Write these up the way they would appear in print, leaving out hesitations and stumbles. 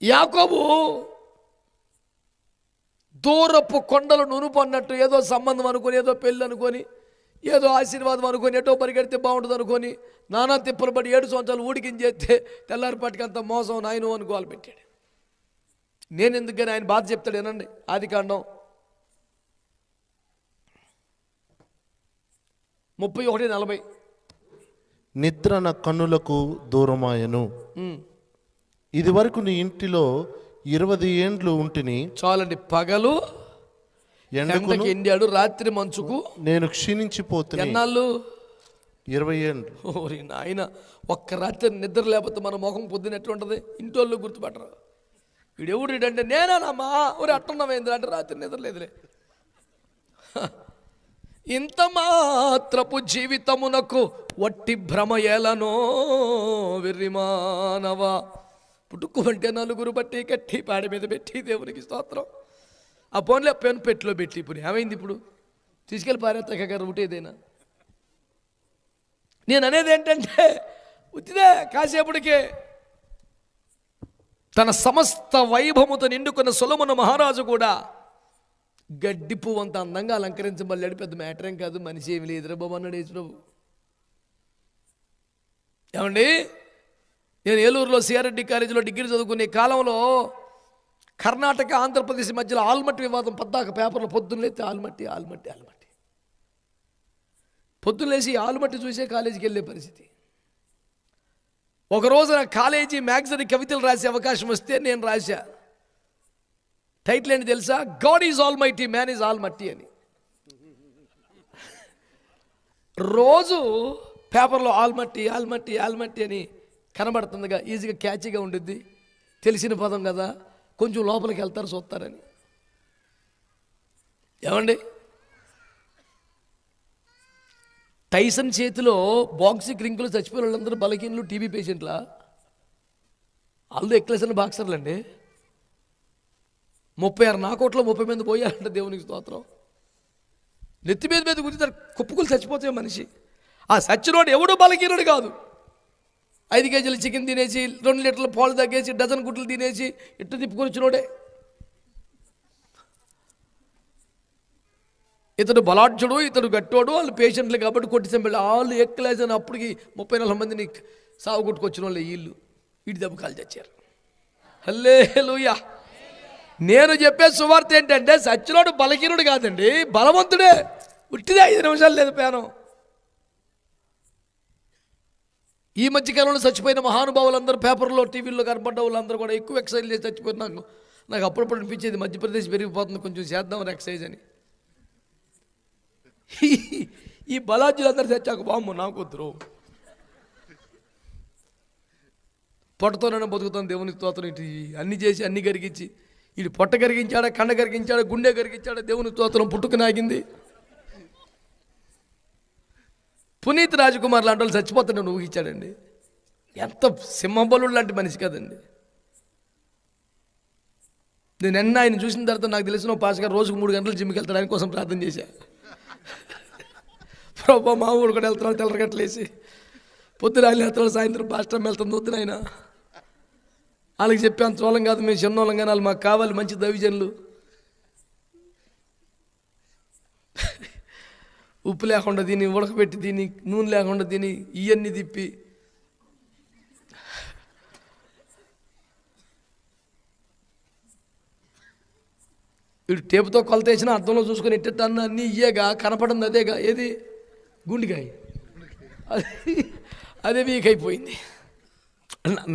యాకోబు దూరపు కొండలు నునుపు అన్నట్టు ఏదో సంబంధం అనుకొని, ఏదో పెళ్ళి అనుకొని, ఏదో ఆశీర్వాదం అనుకొని, ఎటో పరిగెడితే బాగుంటుంది అనుకొని నానా తిప్పలు పడి 7 సంవత్సరాలు ఊడికించేస్తే తెల్లారిపాటికి అంత మోసం నాయను అని గోలు పెట్టాడు. నేను ఎందుకని ఆయన బాధ చెప్తాడు ఏనండి. ఆదికాండం 31:40. నిద్ర నా కన్నులకు దూరమాయను, ఇది వరకు నీ ఇంటిలో 20 ఏండ్లు ఉంటిని. చాలండి. పగలు ఎండకు ఎండాడు, రాత్రి మంచుకు నేను క్షీణించిపోతున్నా. ఎన్నాళ్ళు? 20 ఏండ్లు. ఓరి నాయన, ఒక్క రాత్రి నిద్ర లేకపోతే మన ముఖం పొద్దున ఎట్లుంటుంది? ఇంటోళ్ళు గుర్తుపట్టరు. వీడు ఎవడంటే నేనేనమ్మా, ఒరి అట్టున్నామేంద్ర అంటే రాత్రి నిద్ర లేదులే. ఇంత మాత్రపు జీవితమునకు వట్టి భ్రమ ఏలనో వెర్రిమానవా. పుట్టుకుమంటే 4 బట్టి కట్టి పాడి మీద పెట్టి దేవునికి స్తోత్రం. ఆ ఫోన్లో పెన్ పెట్టిలో పెట్టి ఇప్పుడు ఏమైంది? ఇప్పుడు తీసుకెళ్ళి పారేత్తాక రూట్ ఏదైనా. నేను అనేది ఏంటంటే ఉత్తిదే కాసేపటికే తన సమస్త వైభవముతో నిండుకున్న సొలొమోను మహారాజు కూడా గడ్డి పువ్వు అంత అందంగా అలంకరించబడ్డాడు. పెద్ద మ్యాటర్ ఏం కాదు, మనిషి ఏమి లేదు బాబు అన్నాడు యేసుప్రభు. ఏమండి, నేను ఏలూరులో సిఆర్ఎడ్డి కాలేజీలో డిగ్రీ చదువుకునే కాలంలో కర్ణాటక ఆంధ్రప్రదేశ్ మధ్యలో ఆల్మట్టి వివాదం పద్దాక పేపర్లో పొద్దున్నలేస్తే ఆల్మట్టి ఆల్మట్టి ఆల్మట్టి, పొద్దున్నేసి ఆల్మట్టి చూసే కాలేజీకి వెళ్ళే పరిస్థితి. ఒకరోజు నా కాలేజీ మ్యాగజైన్ కవితలు రాసే అవకాశం వస్తే నేను రాశా. టైటిల్ ఏంటి తెలుసా? God is all mighty, man is all మట్టి అని. రోజు పేపర్లో ఆల్మట్టి ఆల్మట్టి ఆల్మట్టి అని కనబడుతుందిగా, ఈజీగా క్యాచీగా ఉండిద్ది, తెలిసిన పదం కదా, కొంచెం లోపలికి వెళ్తారు చూస్తారని. ఏమండి, టైసన్ చేతిలో బాక్సింగ్ రింకులు చచ్చిపోయిన వాళ్ళందరూ బలహీనలు, టీబీ పేషెంట్లా? వాళ్ళు ఎక్లేసిన బాక్సర్లు అండి. 36 నాకోట్లో 30 మంది పోయారంట. దేవునికి స్తోత్రం. నెత్తి మీద గుద్దుతారు, కుప్పుకులు చచ్చిపోతే మనిషి. ఆ సచ్చినోడు ఎవడో బలహీనుడు కాదు. 5 కేజీలు చికెన్ తినేసి, 2 లీటర్ల పాలు తగ్గేసి, డజన్ గుడ్లు తినేసి ఇట్టు తిప్పుకొని వచ్చినోడే. ఇతడు బలాఢ్యుడు, ఇతడు గట్టోడు, వాళ్ళు పేషెంట్లు కాబట్టి కొట్టి చంపాడు. వాళ్ళు ఎక్కలేదని అప్పటికి 30-40 మందిని సాగు కొట్టుకొచ్చిన వాళ్ళు వీళ్ళు. వీడి దెబ్బ కాలు తెచ్చారు. హల్లెలూయా. నేను చెప్పే సువార్త ఏంటంటే సచ్చినోడు బలహీనుడు కాదండి, బలవంతుడే. ఉట్టిదే 5 నిమిషాలు లేదు పేనం. ఈ మధ్యకాలంలో చచ్చిపోయిన మహానుభావులందరూ పేపర్లో టీవీల్లో కనపడ్డ వాళ్ళందరూ కూడా ఎక్కువ ఎక్సర్సైజ్ చేసి చచ్చిపోయిన నాకు అప్పుడప్పుడు అనిపించేది, మధ్యప్రదేశ్ పెరిగిపోతుంది, కొంచెం చేద్దామని ఎక్సర్సైజ్ అని. ఈ బలాజ్యులందరూ తెచ్చాక బామ్మ నాకు వద్దురు, పొట్టతోనైనా బతుకుతాను. దేవుని స్తోత్రం. ఇటు అన్ని చేసి అన్ని కరిగించి, ఇటు పొట్ట కరిగించాడా, కండ కరిగించాడా, గుండె కరిగించాడా, దేవుని స్తోత్రం. పుట్టుకు నాగింది. పునీత్ రాజకుమార్ లాంటి వాళ్ళు చచ్చిపోతాడు ఊహించాడండి. ఎంత సింహబలుడు లాంటి మనిషి కదండి. నేను ఆయన చూసిన తర్వాత నాకు తెలిసిన పాస్ గారు రోజుకు 3 గంటలు జిమ్కి వెళ్తాడు. ఆయన కోసం ప్రార్థన చేశా. ప్రభా మా ఊరు కూడా వెళ్తున్నాడు, తెల్లగట్లేసి పొద్దున ఆయన వెళ్తాడు, సాయంత్రం పాస్టమ్ వెళ్తుంది. వద్దున ఆయన వాళ్ళకి చెప్పి అంత చోళం కాదు, మేము చిన్నోళ్ళం కానీ వాళ్ళు మాకు కావాలి మంచి దైవజనులు. ఉప్పు లేకుండా తిని, ఉడకబెట్టి తిని, నూనె లేకుండా తిని, ఇవన్నీ తిప్పి వీడు టేపుతో కొలత వేసినా అర్థంలో చూసుకొని ఇట్టట్టు అన్న అన్నీ ఇయ్యేగా, కనపడింది అదేగా. ఏది? గుండెకాయ. అదే వీక్ అయిపోయింది.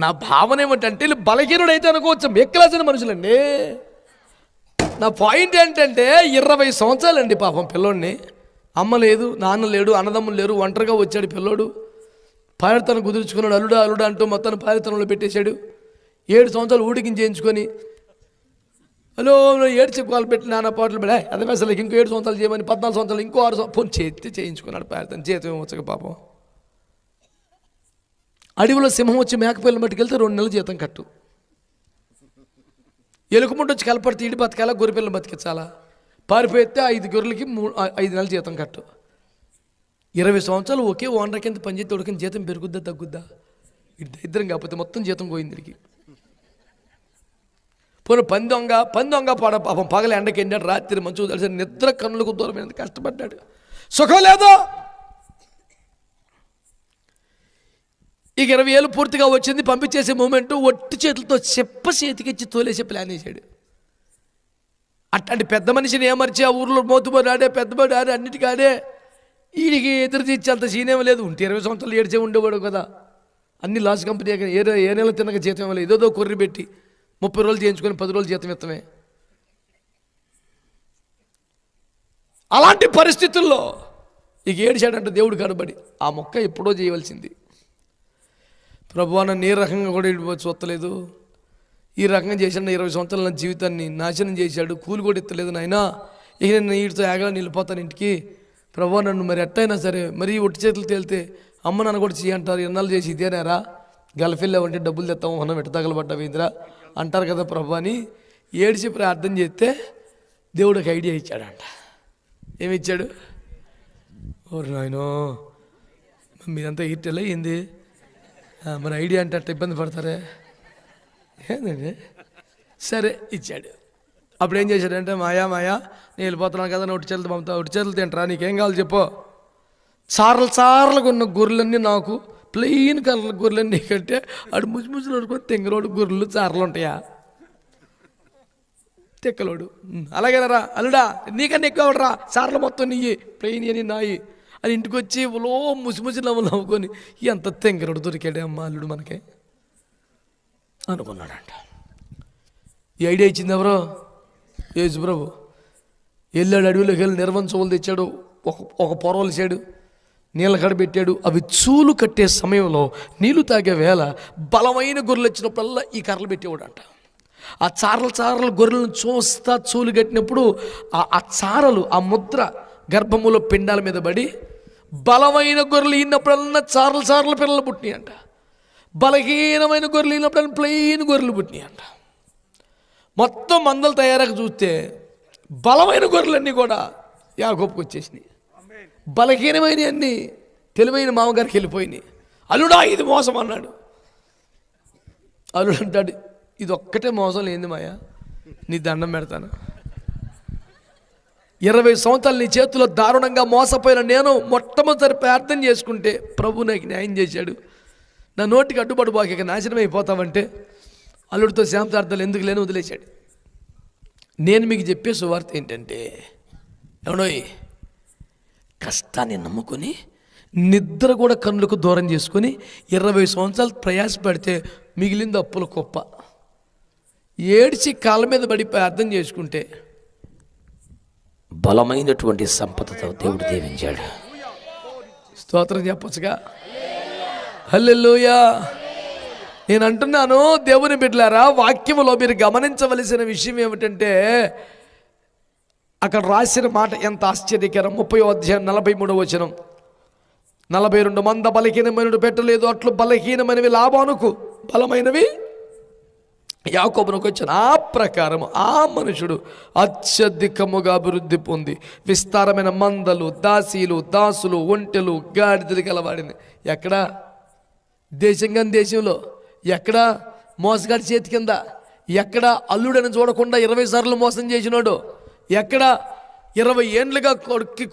నా భావన ఏమిటంటే వీళ్ళు బలహీనుడు అయితే అనుకోవచ్చు, మెక్కలేసిన మనుషులండి. నా పాయింట్ ఏంటంటే 20 సంవత్సరాలండి పాపం పిల్లోడిని. అమ్మ లేదు, నాన్న లేడు, అన్నదమ్ములు లేరు, ఒంటరిగా వచ్చాడు పిల్లోడు. పారితనం కుదుర్చుకున్నాడు. అల్లుడా అల్లుడా అంటూ మొత్తాన్ని పారితనంలో పెట్టేశాడు. 7 సంవత్సరాలు ఊడికి చేయించుకొని హలో ఏడ్చి కాలు పెట్టి నాన్న పాటలు పెడా అదే అసలు ఇంకో 7 సంవత్సరాలు చేయమని 14 సంవత్సరాలు ఇంకో 6 సంవత్సరాలు చేతి చేయించుకున్నాడు. పారితనం జీతం వచ్చక పాపం. అడవిలో సింహం వచ్చి మేకపోయిన బట్టుకెళ్తే 2 నెలలు జీతం కట్టు. ఎలుకముంట వచ్చి కలపడితే ఇడి బతకాలా, గొర్రెపిల్లని బతికించాలా. పారిపోతే 5 గొర్రెలకి 5 నెలలు జీతం కట్టు. 20 సంవత్సరాలు ఒకే ఓనర్ కింద పనిచేస్తే ఉడికిన జీతం పెరుగుద్దా తగ్గుద్దా? ఇది దరిద్రం కాకపోతే మొత్తం జీతం పోయింది. పోనీ పని దొంగ పాపం పగల ఎండకి ఎండాడు, రాత్రి మంచు తెలిసి నిద్ర కన్నులకు దూరమైన కష్టపడ్డాడు, సుఖం లేదు. ఇక 20 ఏళ్ళు పూర్తిగా వచ్చింది, పంపించేసే మూమెంట్ ఒట్టి చేతులతో చేతికిచ్చి తోలేసే ప్లాన్ వేసాడు. అట్లాంటి పెద్ద మనిషిని ఏమర్చి ఆ ఊర్లో మోతుబడి ఆడే పెద్దబడి ఆడే అన్నిటికీ ఆడే వీడికి ఎదురు తీర్చేంత సీనేమో లేదు. ఉంటే 20 సంవత్సరాలు ఏడ్చే ఉండేవాడు కదా. అన్ని లాస్ కంపెనీ ఏ నెల తినక జీతం ఇవ్వలేదు, ఏదో కొర్రి పెట్టి 30 రోజులు చేయించుకొని 10 రోజులు జీతం ఇత్తమే. అలాంటి పరిస్థితుల్లో ఇక ఏడిచాడంట దేవుడు కనబడి, ఆ మొక్క ఎప్పుడో చేయవలసింది. ప్రభువా నన్ను ఏ రకంగా కూడా చూస్తలేదు, ఈ రకంగా చేశాడు, 20 సంవత్సరాల నా జీవితాన్ని నాశనం చేశాడు, కూలి కూడా ఎత్తలేదు నాయన, ఇక నేను వీటితో ఏగలా నిలిపోతాను ఇంటికి. ప్రభువా నన్ను మరి ఎట్టయినా సరే, మరి ఒట్టి చేతులు తేలితే అమ్మ నాన్న కూడా చేయంటారు, ఎన్నాళ్ళు చేసి ఇదేనారా, గల్ఫ్ వెళ్ళావంటే డబ్బులు తెస్తాము, మనం ఎట్ట తగలబడ్డావు ఇంద్రా అంటారు కదా ప్రభు అని ఏడిచి ప్రార్థన చేస్తే దేవుడు ఒక ఐడియా ఇచ్చాడంట. ఏమిచ్చాడు? ఓరు నాయనో మీరంతా ఈటెలా ఏంది మరి ఐడియా అంటే అట్ట ఇబ్బంది పడతారే ఏందండి, సరే ఇచ్చాడు. అప్పుడు ఏం చేశాడంటే, మాయా నేను వెళ్ళిపోతున్నాను కదా, ఒట్టి చేతులు పంపుతా, ఒట్టి చేతులు తింటరా, నీకేం కావాలి చెప్పు. చారలుగా ఉన్న గొర్రెలన్నీ నాకు, ప్లెయిన్ కలర్ గొర్రెలన్నీ కంటే అడు ముసుముసులు అనుకుని తెంగలోడు గొర్రెలు చారలు ఉంటాయా, తెక్కలోడు అలాగేనరా అల్లుడా నీకన్నా ఎక్కువ రా, చారలు మొత్తం నీయి, ప్లెయిన్ అని నాయి అని ఇంటికి వచ్చి ఓలో ముసిముసి నవ్వుకొని ఎంత తెంగరోడు దొరికాడే అమ్మ అల్లుడు మనకే అనుకున్నాడంట. ఈ ఐడియా ఇచ్చింది ఎవరో? యేసు ప్రభు. వెళ్ళాడు, అడవిలోకి వెళ్ళి నిర్వంచవులు తెచ్చాడు, ఒక పొరవలిసాడు, నీళ్ళ కడ పెట్టాడు. అవి చూలు కట్టే సమయంలో నీళ్లు తాగే వేళ బలమైన గొర్రెలు వచ్చినప్పుడల్లా ఈ కర్రలు పెట్టేవాడు అంట. ఆ చారలు గొర్రెలను చూస్తా చూలు కట్టినప్పుడు ఆ చారలు, ఆ ముద్ర గర్భములో పిండాల మీద పడి బలమైన గొర్రెలు ఈనప్పుడల్లా చారలు పిల్లలు పుట్టినాయి అంట. బలహీనమైన గొర్రెలు ఈనప్పుడల్లా ప్లెయిన్ గొర్రెలు పుట్టినాయి అంట. మొత్తం మందలు తయారక చూస్తే బలమైన గొర్రెలన్నీ కూడా యాకోబుకు వచ్చేసినాయి, బలహీనమైన అన్నీ తెలివైన మామగారికి వెళ్ళిపోయినాయి. అల్లుడా ఇది మోసం అన్నాడు. అల్లుడు అంటాడు, ఇది ఒక్కటే మోసం లేని మాయా, నీ దండం పెడతాను. 20 సంవత్సరాలు నీ చేతిలో దారుణంగా మోసపోయిన నేను మొట్టమొదటి ప్రార్థన చేసుకుంటే ప్రభు నాకు న్యాయం చేశాడు. నా నోటికి అడ్డుపడు బాక ఇక నాశనం అయిపోతావంటే అల్లుడితో శాంతార్థాలు ఎందుకు లేని వదిలేశాడు. నేను మీకు చెప్పే సువార్త ఏంటంటే, ఎవడోయ్ కష్టాన్ని నమ్ముకొని నిద్ర కూడా కన్నులకు దూరం చేసుకొని 20 సంవత్సరాలు ప్రయాసపడితే మిగిలింది అప్పుల కుప్ప. ఏడ్చి కాళ్ళ మీద పడిపోయి అర్థం చేసుకుంటే బలమైనటువంటి సంపదతో దేవుడు దీవించాడు. స్తోత్రం చెప్పొచ్చుగా. హల్లెలూయా. నేను అంటున్నాను దేవుని బిడ్డలారా, వాక్యములో మీరు గమనించవలసిన విషయం ఏమిటంటే, అక్కడ రాసిన మాట ఎంత ఆశ్చర్యకరం. 30వ అధ్యాయం 43వ వచనం, 42 మంద బలహీనమైనడు పెట్టలేదు, అట్లు బలహీనమైనవి లాబానుకు బలమైనవి యాకోబునకు వచ్చిన. ఆ ప్రకారం ఆ మనుషుడు అత్యధికముగా అభివృద్ధి పొంది విస్తారమైన మందలు, దాసులు, ఒంటెలు, గాడిదలు గలవాడింది. ఎక్కడ? దేశంగా దేశంలో. ఎక్కడ? మోసగాడి చేతి కింద. ఎక్కడ? అల్లుడని చూడకుండా 20 సార్లు మోసం చేసినాడు. ఎక్కడ? 20 ఏండ్లుగా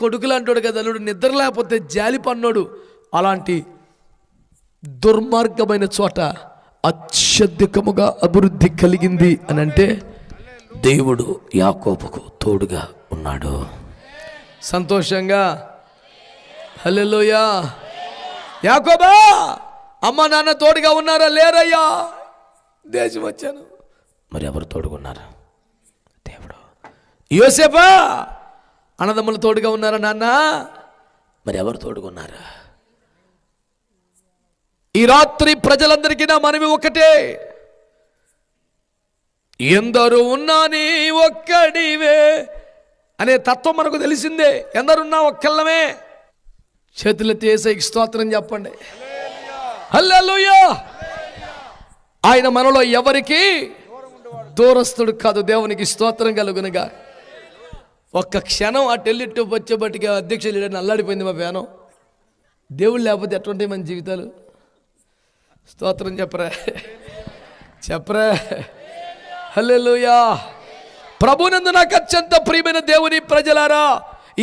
కొడుకులు అంటాడు కదా అల్లుడు, నిద్ర లేకపోతే జాలి పన్నాడు. అలాంటి దుర్మార్గమైన చోట అత్యధికముగా అభివృద్ధి కలిగింది అని అంటే దేవుడు యాకోబుకు తోడుగా ఉన్నాడు. సంతోషంగా హల్లెలూయా. యాకోబా అమ్మ నాన్న తోడుగా ఉన్నారా? లేరయ్యా, దేశం వచ్చాను. మరి ఎవరు తోడుగున్నారా? దేవుడు. యోసేపా అన్నదమ్ములు తోడుగా ఉన్నారా నాన్న? మరి ఎవరు తోడుగున్నారా? ఈ రాత్రి ప్రజలందరికీ నా మనవి ఒకటే, ఎందరు ఉన్నా నీ ఒక్కడివే అనే తత్వం మనకు తెలిసిందే. ఎందరున్నా ఒక్కళ్ళమే. చేతులెత్తి యేసయ్యకి స్తోత్రం చెప్పండి. హల్లెలూయా. ఆయన మనలో ఎవరికి దూరస్తుడు కాదు. దేవునికి స్తోత్రం కలుగునుగా. ఒక్క క్షణం ఆ టెల్లిట్టు వచ్చేబట్టికి అధ్యక్షులు అల్లాడిపోయింది మా పేనం. దేవుడు లేకపోతే ఎటువంటి మన జీవితాలు. స్తోత్రం చెప్పరా. హల్లెలూయా. ప్రభునందు నాకు అత్యంత ప్రియమైన దేవుని ప్రజలారా,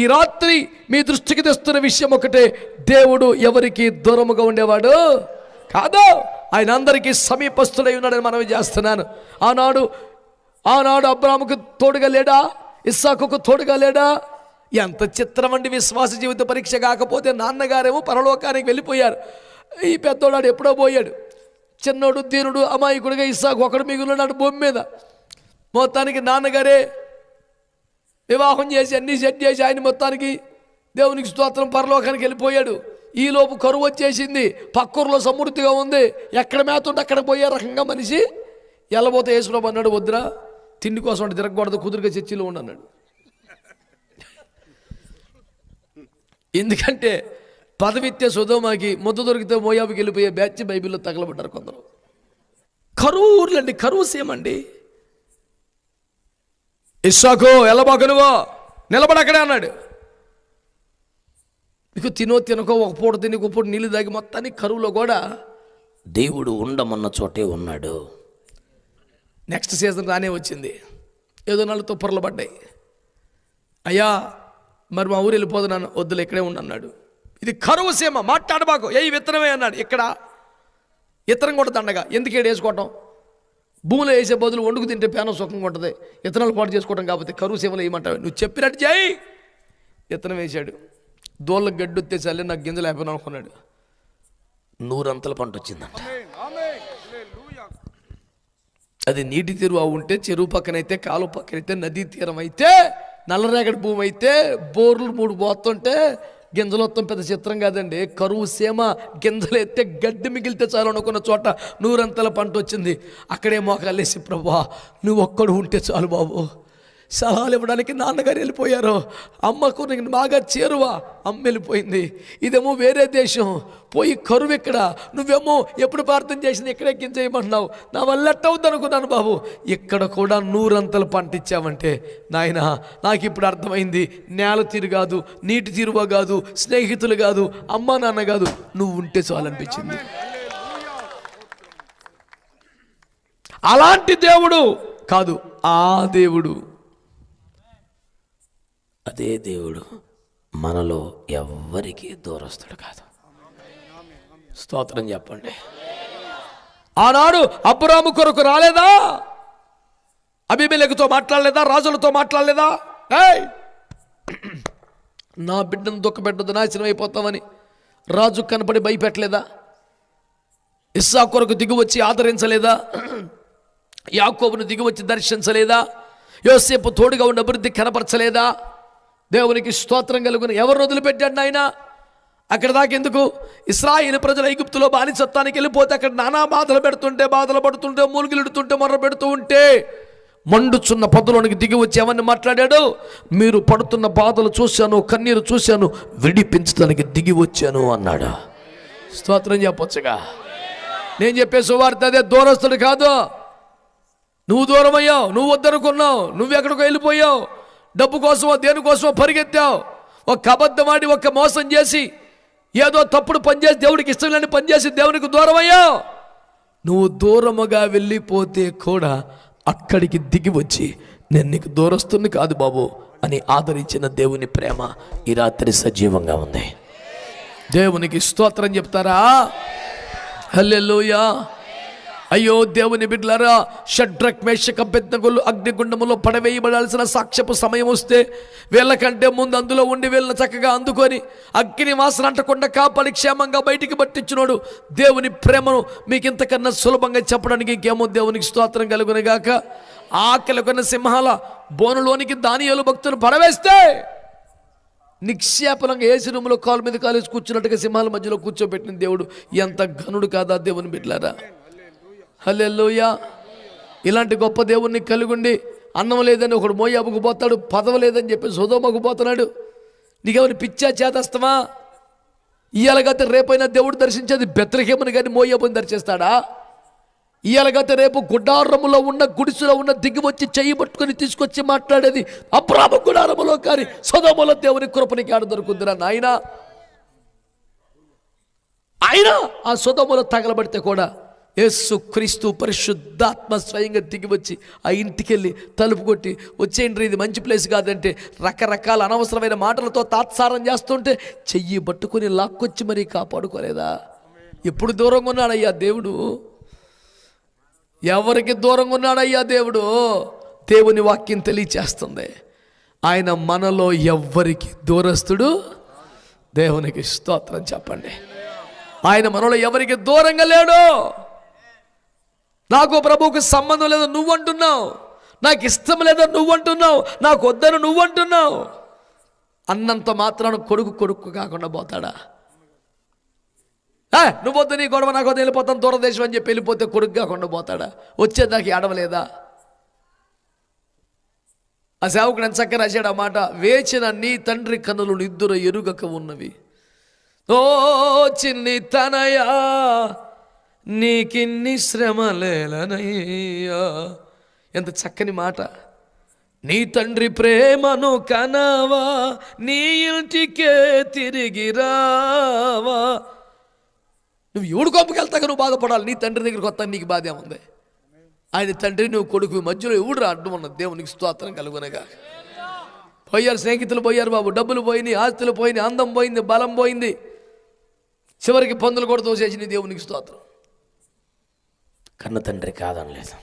ఈ రాత్రి మీ దృష్టికి తెస్తున్న విషయం ఒకటే, దేవుడు ఎవరికి దూరముగా ఉండేవాడు కాదు, ఆయన అందరికీ సమీపస్తుడై ఉన్నాడని మనవి చేస్తున్నాను. ఆనాడు అబ్రాహాముకు తోడుగా లేడా, ఇస్సాకుకు తోడుగా లేడా? ఎంత చిత్రం అండి. విశ్వాస జీవిత పరీక్ష కాకపోతే నాన్నగారేమో పరలోకానికి వెళ్ళిపోయారు, ఈ పెద్దోడాడు ఎప్పుడో పోయాడు. చిన్నోడు దీనుడు అమాయకుడిగా ఇస్సాకు ఒకడు మిగులున్నాడు భూమి మీద. మొత్తానికి నాన్నగారే వివాహం చేసి అన్నీ సెట్ చేసి ఆయన మొత్తానికి దేవునికి స్తోత్రం పరలోకానికి వెళ్ళిపోయాడు. ఈలోపు కరువు వచ్చేసింది, పక్కూరులో సమృద్ధిగా ఉంది, ఎక్కడ మేతుంటే అక్కడ పోయే రకంగా మనిషి వెళ్ళబోతే యేసుప్రభు అన్నాడు, వద్దురా తిండి కోసం అంటే తిరగకూడదు, కుదురుగా చర్చిలో ఉండన్నాడు. ఎందుకంటే పదవిత్తే సొదోమాకి, ముద్ద దొరికితే మోయాబుకి వెళ్ళిపోయే బ్యాచ్ బైబిల్లో తగలబడ్డారు కొందరు. కరువు ఊర్లండి, కరువు సేమండి. ఇస్సాకు ఎల్లబాకు నువ్వు నిలబడక్కడే అన్నాడు. నీకు తినకో ఒక పూట తిని ఒక పూట నీళ్ళు తాగి మొత్తాన్ని కరువులో కూడా దేవుడు ఉండమన్న చోటే ఉన్నాడు. నెక్స్ట్ సీజన్ రానే వచ్చింది, ఏదో 4 తుప్పర్లు పడ్డాయి. అయ్యా మరి మా ఊరు వెళ్ళిపోతున్నాను, వద్దులు ఇక్కడే ఉండన్నాడు. ఇది కరువు సీమ, మాట్లాడబాకు, ఏ విత్తనమే అన్నాడు. ఇక్కడ ఇత్తనం కూడా దండగా, ఎందుకు ఏడు వేసుకోవటం, భూమిలో వేసే బదులు వండుకు తింటే పేనం సుఖంగా ఉంటుంది, ఇత్తనాలు పాటు చేసుకోవడం కాకపోతే కరువు సీమలో ఏమంటావు, నువ్వు చెప్పినట్టు చేయి. ఇత్తనం వేశాడు, దోళ్ళకు గడ్డి వచ్చేసాలి, నాకు గింజలు అయిపోయినా అనుకున్నాడు. 100 అంతల పంట వచ్చిందంట. అది నీటి తీరువ ఉంటే, చెరువు పక్కనైతే, కాలువ పక్కనైతే, నదీ తీరం అయితే, నల్లరేగడి భూమి అయితే, బోర్లు 3 పోతుంటే గింజలు మొత్తం పెద్ద చిత్రం కాదండి. కరువు సీమ, గింజలు ఎత్తే గడ్డి మిగిలితే చాలు అనుకున్న చోట 100 అంతల పంట వచ్చింది. అక్కడే మోకాలేసి, ప్రభువా నువ్వు ఒక్కడు ఉంటే చాలు బాబు. సలహాలు ఇవ్వడానికి నాన్నగారు వెళ్ళిపోయారు, అమ్మకు నీకు బాగా చేరువా, అమ్మ వెళ్ళిపోయింది. ఇదేమో వేరే దేశం, పోయి కరువు ఇక్కడ, నువ్వేమో ఎప్పుడు ప్రార్థన చేసింది ఇక్కడే గింజ చేయమంటున్నావు, నా వల్ల ఎట్టవుద్ది అనుకున్నాను బాబు. ఇక్కడ కూడా 100 అంతల పంట ఇచ్చావంటే నాయన నాకు ఇప్పుడు అర్థమైంది, నేల తీరు కాదు, నీటి తీరువ కాదు, స్నేహితులు కాదు, అమ్మా నాన్న కాదు, నువ్వు ఉంటే చాలు అనిపించింది. అలాంటి దేవుడు కాదు ఆ దేవుడు, అదే దేవుడు మనలో ఎవ్వరికీ దూరస్తుడు కాదు. స్తోత్రం చెప్పండి. ఆనాడు అబ్రాము కొరకు రాలేదా, అబీమెలెకుతో మాట్లాడలేదా, రాజులతో మాట్లాడలేదా, నా బిడ్డను దుఃఖపెట్టదు నాశనం అయిపోతామని రాజు కనపడి భయపెట్టలేదా, ఇస్సాకు కొరకు దిగువచ్చి ఆదరించలేదా, యాకోబును దిగువచ్చి దర్శించలేదా, యోసేపు తోడుగా ఉన్న అభివృద్ధి కనపరచలేదా? దేవునికి స్తోత్రం కలుగును. ఎవరు వదిలిపెట్టాడు ఆయన? అక్కడ దాకెందుకు, ఇశ్రాయేలు ప్రజలు ఐగుప్తులో బానిసత్వానికి వెళ్ళిపోతే అక్కడ నానా బాధలు పడుతుంటే మూలుగిలుడుతుంటే మొర్ర పెడుతూ ఉంటే మండుచున్న పొదలోనికి దిగి వచ్చి ఎవరిని మాట్లాడాడు, మీరు పడుతున్న బాధలు చూశాను, కన్నీరు చూశాను, విడిపించడానికి దిగి వచ్చాను అన్నాడు. స్తోత్రం చెప్పొచ్చుగా. నేను చెప్పే సువార్త అదే, దూరస్తుడు కాదు. నువ్వు దూరం అయ్యావు, నువ్వు వద్దనుకున్నావు, నువ్వెక్కడికో వెళ్ళిపోయావు, డబ్బు కోసమో దేనికోసమో పరిగెత్తావు, ఒక అబద్ధమాడి ఒక మోసం చేసి ఏదో తప్పుడు పనిచేసి దేవుడికి ఇష్టం లేని పనిచేసి దేవునికి దూరం అయ్యావు. నువ్వు దూరముగా వెళ్ళిపోతే కూడా అక్కడికి దిగి వచ్చి నేను నీకు దూరస్తుని కాదు బాబు అని ఆదరించిన దేవుని ప్రేమ ఈ రాత్రి సజీవంగా ఉంది. దేవునికి స్తోత్రం చెప్తారా? హల్లెలూయా. అయ్యో దేవుని బిడ్డలారా, షడ్రక్ మేషక్ అబేద్నెగోలు అగ్నిగుండములో పడవేయబడాల్సిన సాక్ష్యపు సమయం వస్తే వీళ్ళకంటే ముందు అందులో ఉండి వీళ్ళని చక్కగా అందుకొని అగ్ని వాసన అంటకుండా కాపాడి క్షేమంగా బయటికి పట్టించినోడు. దేవుని ప్రేమను మీకు ఇంతకన్నా సులభంగా చెప్పడానికి ఇంకేమో. దేవునికి స్తోత్రం కలుగునుగాక. ఆకలి కొన్న సింహాల బోనులోనికి దానియేలు భక్తులు పడవేస్తే నిక్షేపంగా ఏసి రూములో కాలు మీద కాలేసి కూర్చున్నట్టుగా సింహాల మధ్యలో కూర్చోబెట్టిన దేవుడు ఎంత ఘనుడు కాదా దేవుని బిడ్డలారా? హల్లెలూయా. ఇలాంటి గొప్ప దేవుణ్ణి కలిగుండి అన్నం లేదని ఒకడు మోయాబుకు పోతాడు, పదవి లేదని చెప్పి సొదొమకు పోతున్నాడు. నీకేమైనా పిచ్చా చేతస్తమా? ఇయ్యాలగతే రేపైనా దేవుడు దర్శించేది బెత్లెహేముని కానీ మోయాబుని దర్శిస్తాడా? ఇయ్యాలగతే రేపు గుడారములో ఉన్న గుడిసులో ఉన్న దిగి వచ్చి చెయ్యి పట్టుకొని తీసుకొచ్చి మాట్లాడేది అబ్రాము గుడారములో కానీ సొదొమలో దేవుని కృపనికి ఆడ దొరుకుతుందిరా నాయన. ఆయన ఆ సొదొమలో తగలబడితే కూడా యేసుక్రీస్తు పరిశుద్ధాత్మ స్వయంగా దిగి వచ్చి ఆ ఇంటికి వెళ్ళి తలుపు కొట్టి, వచ్చేయండి ఇది మంచి ప్లేస్ కాదంటే రకరకాల అనవసరమైన మాటలతో తాత్సారం చేస్తుంటే చెయ్యి పట్టుకొని లాక్కొచ్చి మరీ కాపాడుకోలేదా? ఎప్పుడు దూరంగా ఉన్నాడయ్యా దేవుడు? ఎవరికి దూరంగా ఉన్నాడయ్యా దేవుడు? దేవుని వాక్యం తెలియచేస్తుంది, ఆయన మనలో ఎవ్వరికి దూరస్తుడు. దేవునికి స్తోత్రం చెప్పండి. ఆయన మనలో ఎవరికి దూరంగా లేడు. నాకు ప్రభువుకు సంబంధం లేదు నువ్వంటున్నావు, నాకు ఇష్టం లేదని నువ్వంటున్నావు, నాకు వద్దని నువ్వంటున్నావు. అన్నంత మాత్రాన కొడుకు కాకుండా పోతాడా? నువ్వు వద్దు, నీ గొడవ నాకు వద్దు, వెళ్ళిపోతాను దూరదేశం అని చెప్పి వెళ్ళిపోతే కొడుకు కాకుండా పోతాడా? వచ్చేదానికి ఆడవలేదా? ఆ సేవకుడు ఎంత చక్కగా రాశాడు ఆ మాట, వేచిన నీ తండ్రి కన్నులు నిద్దుర ఎరుగక ఉన్నవి, ఓ చిన్ని తనయా నీకిన్ని శ్రమలేలనయ్యా. ఎంత చక్కని మాట. నీ తండ్రి ప్రేమను కనవా, నీ ఇంటికే తిరిగి రావా. నువ్వు ఎవడు గొప్పకి వెళ్తాక నువ్వు బాధపడాలి, నీ తండ్రి దగ్గరికి వస్తాను నీకు బాధ ఏముంది? ఆయన తండ్రి నువ్వు కొడుకు మధ్యలో ఎవడు అడ్డం ఉన్నది? దేవునికి స్తోత్రం కలుగునగా. పోయారు స్నేహితులు, పోయారు బాబు, డబ్బులు పోయినాయి, ఆస్తులు పోయినాయి, అందం పోయింది, బలం పోయింది, చివరికి పందులు కూడా తోసేసింది. దేవునికి స్తోత్రం. కన్న తండ్రి కాదనలేదు,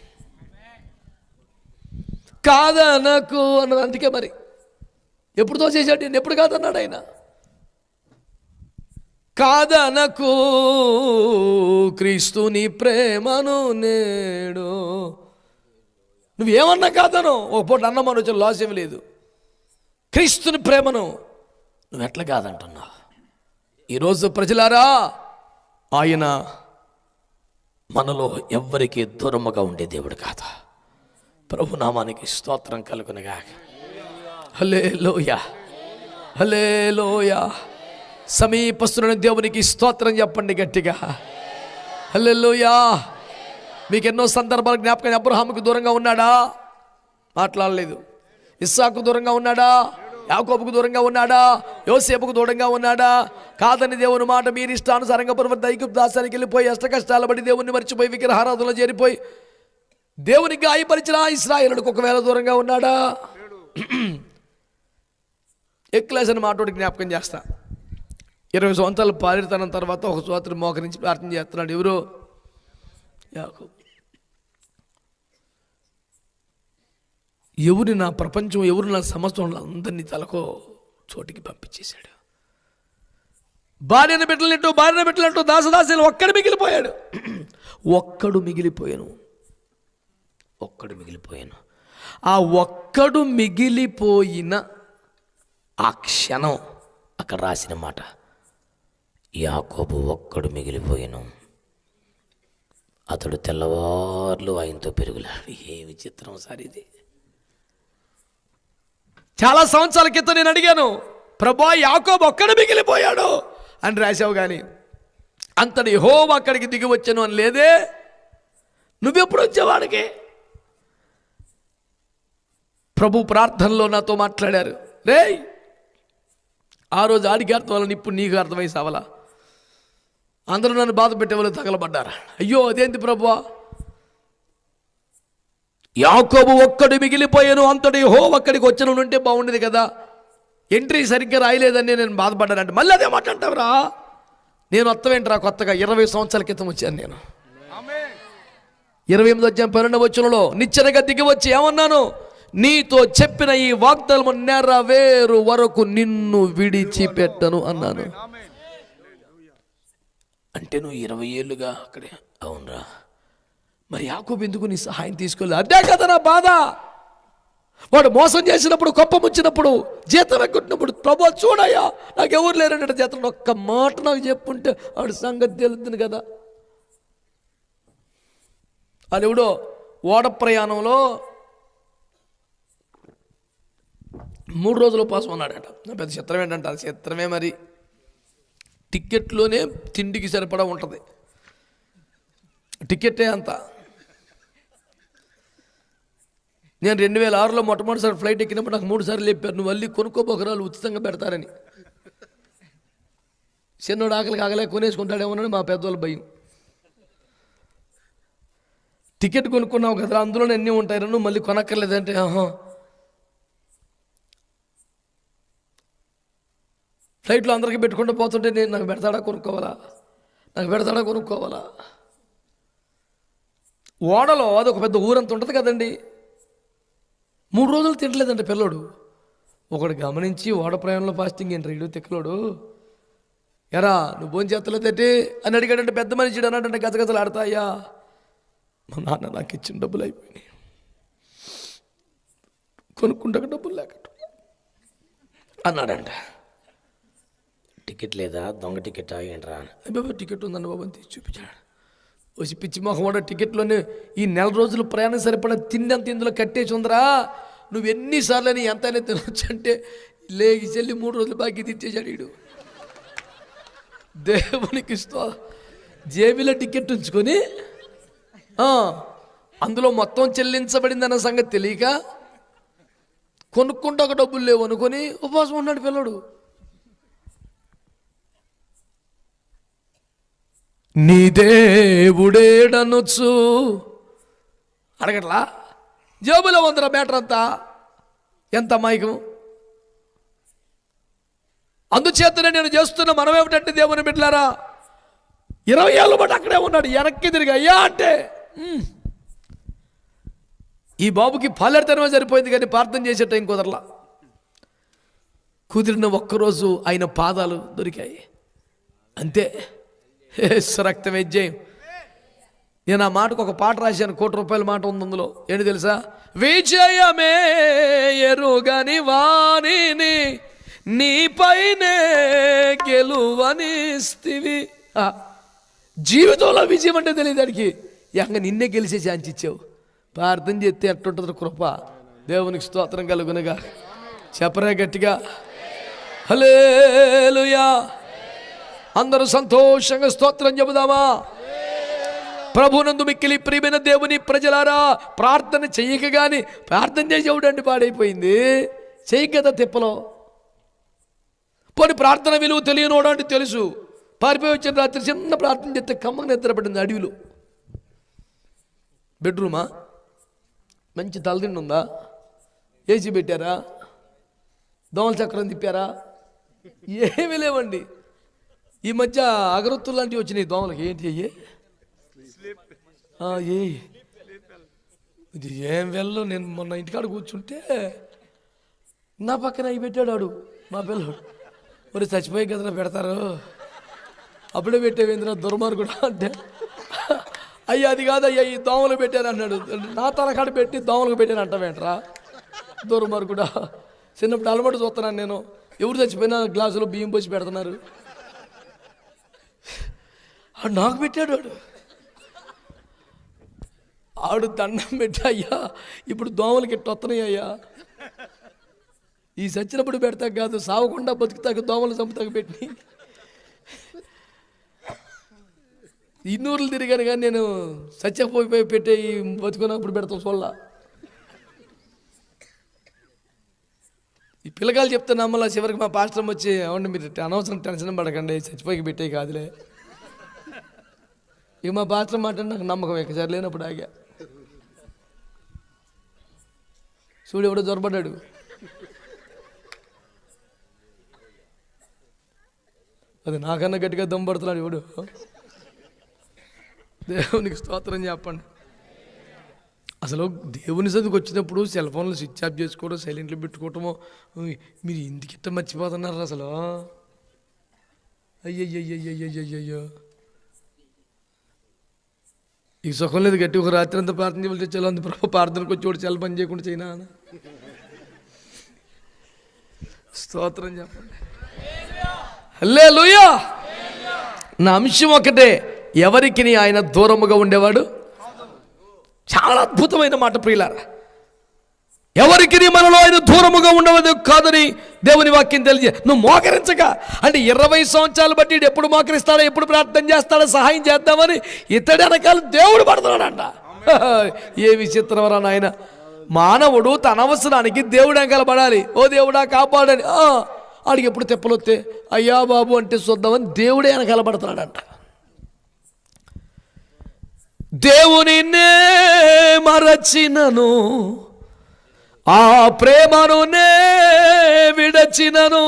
కాదనకు అన్నది. అందుకే మరి ఎప్పుడు తోసేసాడు నేను? ఎప్పుడు కాదన్నాడు ఆయన? కాదనకు క్రీస్తుని ప్రేమను నేడు. నువ్వేమన్నా కాదను, ఒక పూట అన్నమని వచ్చిన లాస్ ఏమి లేదు. క్రీస్తుని ప్రేమను నువ్వు ఎట్లా కాదంటున్నావు? ఈరోజు ప్రజలారా, ఆయన మనలో ఎవ్వరికి దూరముగా ఉండే దేవుడు కాదు. ప్రభు నామానికి స్తోత్రం కలుగునగా. హల్లెలూయా, హల్లెలూయా. సమీపస్తున్న దేవునికి స్తోత్రం చెప్పండి గట్టిగా. హల్లెలూయా. మీకు ఎన్నో సందర్భాలు జ్ఞాపకం. అబ్రహాముకు దూరంగా ఉన్నాడా? మాట్లాడలేదు. ఇస్సాకు దూరంగా ఉన్నాడా? యాకోబుకు దూరంగా ఉన్నాడా? యోసేపుకు దూరంగా ఉన్నాడా? కాదని దేవుని మాట మీరు ఇష్టానుసారంగా పర్వత ఐగుప్తు దాసానికి వెళ్ళిపోయి అష్ట కష్టాల పడి దేవుణ్ణి మర్చిపోయి విగ్రహారాధనలో చేరిపోయి దేవునికి గాయపరిచిన ఇశ్రాయేలుకు ఒకవేళ దూరంగా ఉన్నాడా? ఎక్లేస్ అని మాట జ్ఞాపకం చేస్తా. 20 సంవత్సరాలు పారితనం తర్వాత ఒక సోదరుడు మోకరించి ప్రార్థన చేస్తున్నాడు. ఎవరు? యాకోబు. ఎవరు నా ప్రపంచం, ఎవరు నా సమస్యలు అందరినీ తలకో చోటికి పంపించేశాడు. భార్యను పెట్టలేంటూ దాసదాసీలు ఒక్కడు మిగిలిపోయాడు. ఒక్కడు మిగిలిపోయాను. ఆ ఒక్కడు మిగిలిపోయిన ఆ క్షణం అక్కడ రాసిన మాట, యాకోబు ఒక్కడు మిగిలిపోయాను, అతడు తెల్లవార్లు ఆయనతో పెరుగులాడు. ఏ విచిత్రం సార్ ఇది. చాలా సంవత్సరాల క్రితం నేను అడిగాను, ప్రభా యాకోబు ఒక్కడు మిగిలిపోయాడు అని రాశావు, కానీ అంతటి యెహోవా అక్కడికి దిగి వచ్చాను అని లేదే. నువ్వెప్పుడు వచ్చేవాడికి? ప్రభు ప్రార్థనలో నాతో మాట్లాడారు. రే, ఆ రోజు ఆడికి అర్థం వల్ల ఇప్పుడు నీకు అర్థమై సావలా. అందరూ నన్ను బాధ పెట్టే వాళ్ళు తగలబడ్డారు. అయ్యో అదేంటి ప్రభువా, యాకోబు ఒక్కడు మిగిలిపోయాను, అంతటి యెహోవా అక్కడికి వచ్చను ఉంటే బాగుండేది కదా. ఎంట్రీ సరిగ్గా రాయలేదని నేను బాధపడ్డానంటే మళ్ళీ అదే మాట అంటావురా. నేను వస్తావేంట్రా, కొత్తగా 20 సంవత్సరాల క్రితం వచ్చాను నేను. 28 అధ్యాయం 12వ వచనంలో నిచ్చెనగా దిగి వచ్చి ఏమన్నాను? నీతో చెప్పిన ఈ వాగ్దానము నెరవేరు వరకు నిన్ను విడిచిపెట్టను అన్నాను. అంటే నువ్వు 20 ఏళ్ళుగా అక్కడే. అవునరా, మరి యాకోబు ఎందుకు నీ సహాయం తీసుకోలేదు? అదే కదా నా బాధ. వాడు మోసం చేసినప్పుడు, కొప్ప ముంచినప్పుడు, జీతం ఎక్కొట్టినప్పుడు, ప్రభు చూడయ్యా నాకు ఎవరు లేరంటే జీతం ఒక్క మాట నాకు చెప్పుంటే వాడు సంగతి తెలుస్తుంది కదా. అది ఎవడో ఓడ ప్రయాణంలో 3 రోజులు ఉపవాసం ఉన్నాడట. నా పెద్ద చిత్రం ఏంటంటే, అది చిత్రమే మరి. టిక్కెట్లోనే తిండికి సరిపడా ఉంటుంది, టిక్కెట్టే అంత. నేను 2006లో మొట్టమొదటిసారి ఫ్లైట్ ఎక్కినప్పుడు నాకు 3 సార్లు చెప్పారు, నువ్వు మళ్ళీ కొనుక్కోబోకరాలు ఉచితంగా పెడతారని. చిన్నోడు ఆకలి కాగలే కొనేసుకుంటాడేమోనని మా పెద్దవాళ్ళ భయం. టికెట్ కొనుక్కున్నావు కదా, అందులోనే అన్నీ ఉంటాయి, నువ్వు మళ్ళీ కొనక్కర్లేదంటే ఫ్లైట్లో అందరికీ పెట్టుకుంటూ పోతుంటే నేను నాకు పెడతాడా కొనుక్కోవాలా. ఓడలో అది ఒక పెద్ద ఊరంత ఉంటుంది కదండి. 3 రోజులు తినలేదంటే పిల్లోడు. ఒకడు గమనించి ఓడ ప్రయాణంలో ఫాస్టింగ్ ఏంటి రీడు తిక్కలోడు, ఎరా నువ్వు భోజనం చేస్తలేదేంటి అని అడిగాడంటే పెద్ద మనిషి అన్నాడంటే గజగజలు ఆడతాయా, మా నాన్న నాకు ఇచ్చిన డబ్బులు అయిపోయినాయి, కొనుక్కుంటాక డబ్బులు లేకట అన్నాడంట. టికెట్ లేదా, దొంగ టికెట్ ఏంట్రా బాబా, టికెట్ ఉందండి బాబు అని తీసి చూపించాడు. వచ్చి పిచ్చి మొహం వాడు, టికెట్లోనే ఈ 4 రోజులు ప్రయాణం సరిపడా తిండి అంత ఇందులో కట్టేసి ఉందరా, నువ్వు ఎన్నిసార్లు అని ఎంతైనా తినొచ్చు అంటే లేగి చెల్లి 3 రోజులు బాకీ తెచ్చేసాడు వీడు. దేవునికి జేబులో టికెట్ ఉంచుకొని అందులో మొత్తం చెల్లించబడిందన్న సంగతి తెలియక కొనుక్కుంటా ఒక డబ్బులు లేవు అనుకొని ఉపవాసం ఉన్నాడు పిల్లడు. నీ దేవుడేడనొచ్చు అడగట్లా, జేబులో ఉందరా బ్యాటర్ అంతా, ఎంత అమాయకం. అందుచేతనే నేను చేస్తున్న మనం ఏమిటంటే దేవుని బిడ్డలారా, 20 ఏళ్ళ పాటు అక్కడే ఉన్నాడు, వెనక్కి తిరిగి అయ్యా అంటే ఈ బాబుకి పాలెడతనమే సరిపోయింది కానీ ప్రార్థన చేసే టైం కుదరలా. కుదిరిన ఒక్కరోజు ఆయన పాదాలు దొరికాయి అంతే. రక్త విజయం. నేను ఆ మాటకు ఒక పాట రాశాను, ₹1,00,00,000 మాట ఉంది అందులో. ఏంటి తెలుసా, విజయమే ఎరుగని వాణిని నీపైనే గెలువనిస్తివి. జీవితంలో విజయం అంటే తెలియదు దానికి, ఎంగ నిన్నే గెలిచే ఛాన్స్ ఇచ్చావు. ప్రార్థన చేస్తే ఎట్టుంటుంది కృప. దేవునికి స్తోత్రం కలుగునుగా. చెప్పరా గట్టిగా హల్లెలూయా. అందరూ సంతోషంగా స్తోత్రం చెబుదామా. ప్రభునందు మిక్కిలి ప్రియమైన దేవుని ప్రజలారా, ప్రార్థన చెయ్యక కానీ ప్రార్థన చేసేవాడండి పాడైపోయింది. చెయ్యి కదా తిప్పలో. పోనీ ప్రార్థన విలువ తెలియనోడు అంటే తెలుసు, పారిపోయి వచ్చిన రాత్రి చిన్న ప్రార్థన చేస్తే కమ్మగా నిద్రపడింది అడవిలో. బెడ్రూమా, మంచి తలదిండి ఉందా, ఏసీ పెట్టారా, దోమల చక్రం తిప్పారా, ఏమీ లేవండి. ఈ మధ్య అగరొత్తులు లాంటివి వచ్చినాయి దోమలకి. ఏంటి అయ్యే ఇది ఏం వెళ్ళు. నేను మొన్న ఇంటికాడ కూర్చుంటే నా పక్కన అవి పెట్టాడు ఆడు మా పిల్లడు. మరి చచ్చిపోయి కదరా పెడతారు, అప్పుడే పెట్టేవేంద్ర దుర్మార్గుడు అంటే, అయ్యా అది కాదు అయ్యా ఈ దోమలు పెట్టారు అన్నాడు. నా తలకాడ పెట్టి దోమలకు పెట్టాను అంటావేంట్రా దుర్మార్గుడా. చిన్నప్పుడు అలవాటు చూస్తున్నాను నేను, ఎవరు చచ్చిపోయినా గ్లాసులో బియ్యం పోసి పెడుతున్నారు. నాకు పెట్టాడు ఆడు దండం పెట్టి, అయ్యా ఇప్పుడు దోమలకి ఎట్టు వస్తున్నాయి అయ్యా, ఈ చచ్చినప్పుడు పెడతా కాదు సావకుండా బతుకుతాక దోమలు చంపుతాక పెట్టి. ఇన్నూరులు తిరిగాను కానీ నేను చచ్చపోయి పెట్టే ఈ బతుకున్నప్పుడు పెడతాం చూడాల. ఈ పిల్లకాయలు చెప్తే నమ్మలా. చివరికి మా పాస్టర్ వచ్చి, అవును మీరు అనవసరం టెన్షన్ పడకండి, చచ్చిపోయి పెట్టే కాదులే. ఇక మా పాస్టర్ మాట నాకు నమ్మకం ఎక్కసారి లేనప్పుడు ఆగా. చూడు ఎవడో జ్వరపడ్డాడు. అది నాకన్నా గట్టిగా దమ్ముపడుతున్నాడు ఎవడు. దేవునికి స్తోత్రం చెప్పండి. అసలు దేవుని చదువుకు వచ్చినప్పుడు సెల్ ఫోన్లు స్విచ్ ఆఫ్ చేసుకోవడం, సైలెంట్లో పెట్టుకోవటము, మీరు ఇందుకిట్ట మర్చిపోతున్నారు అసలు. అయ్యయ్యయ్యయ్యయ్యయ్యో, ఈ సుఖం లేదు. గట్టి ఒక రాత్రి అంతా ప్రార్థన చేయవలసి వచ్చేలా ఉంది. ప్రభు ప్రార్థనకు వచ్చి ఒకటి సెల్ పని చేయకుండా చేయనా. స్తోత్రం చెప్పండి. హల్లెలూయా. నా అంశం ఒకటే, ఎవరికి ఆయన దూరముగా ఉండేవాడు. చాలా అద్భుతమైన మాట ప్రియులారా. ఎవరికి మనలో ఆయన దూరముగా ఉండవదు కాదని దేవుని వాక్యం తెలియ. నువ్వు మోకరించక అంటే 20 సంవత్సరాలు బట్టి ఎప్పుడు మోకరిస్తాడో, ఎప్పుడు ప్రార్థన చేస్తాడో, సహాయం చేద్దామని ఇతడి వెనకాల దేవుడు పడుతున్నాడంట. ఏ విచిత్రమరా నాయన. మానవుడు తన అవసరానికి దేవుడు వెనకాల పడాలి. ఓ దేవుడా కాపాడని. ఆడికి ఎప్పుడు తెప్పలొస్తే అయ్యా బాబు అంటే చూద్దామని దేవుడే వెనకాల పడుతున్నాడంట. దేవుని నే మరచినను, ఆ ప్రేమను నే విడచినను,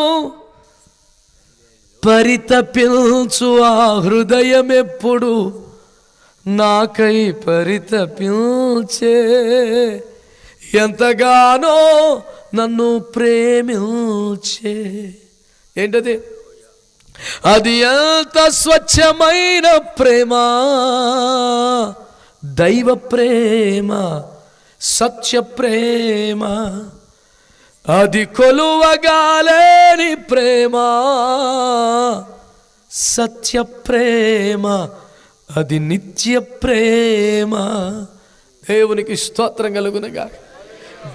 పరితపించు ఆ హృదయం ఎప్పుడు నాకై పరితపించే. ఎంతగానో నన్ను ప్రేమించే. ఏంటది? అది ఎంత స్వచ్ఛమైన ప్రేమ, దైవ ప్రేమ, సత్య ప్రేమ. అది కొలువగాలేని ప్రేమ, సత్య ప్రేమ, అది నిత్య ప్రేమ. దేవునికి స్తోత్రం కలుగునగా.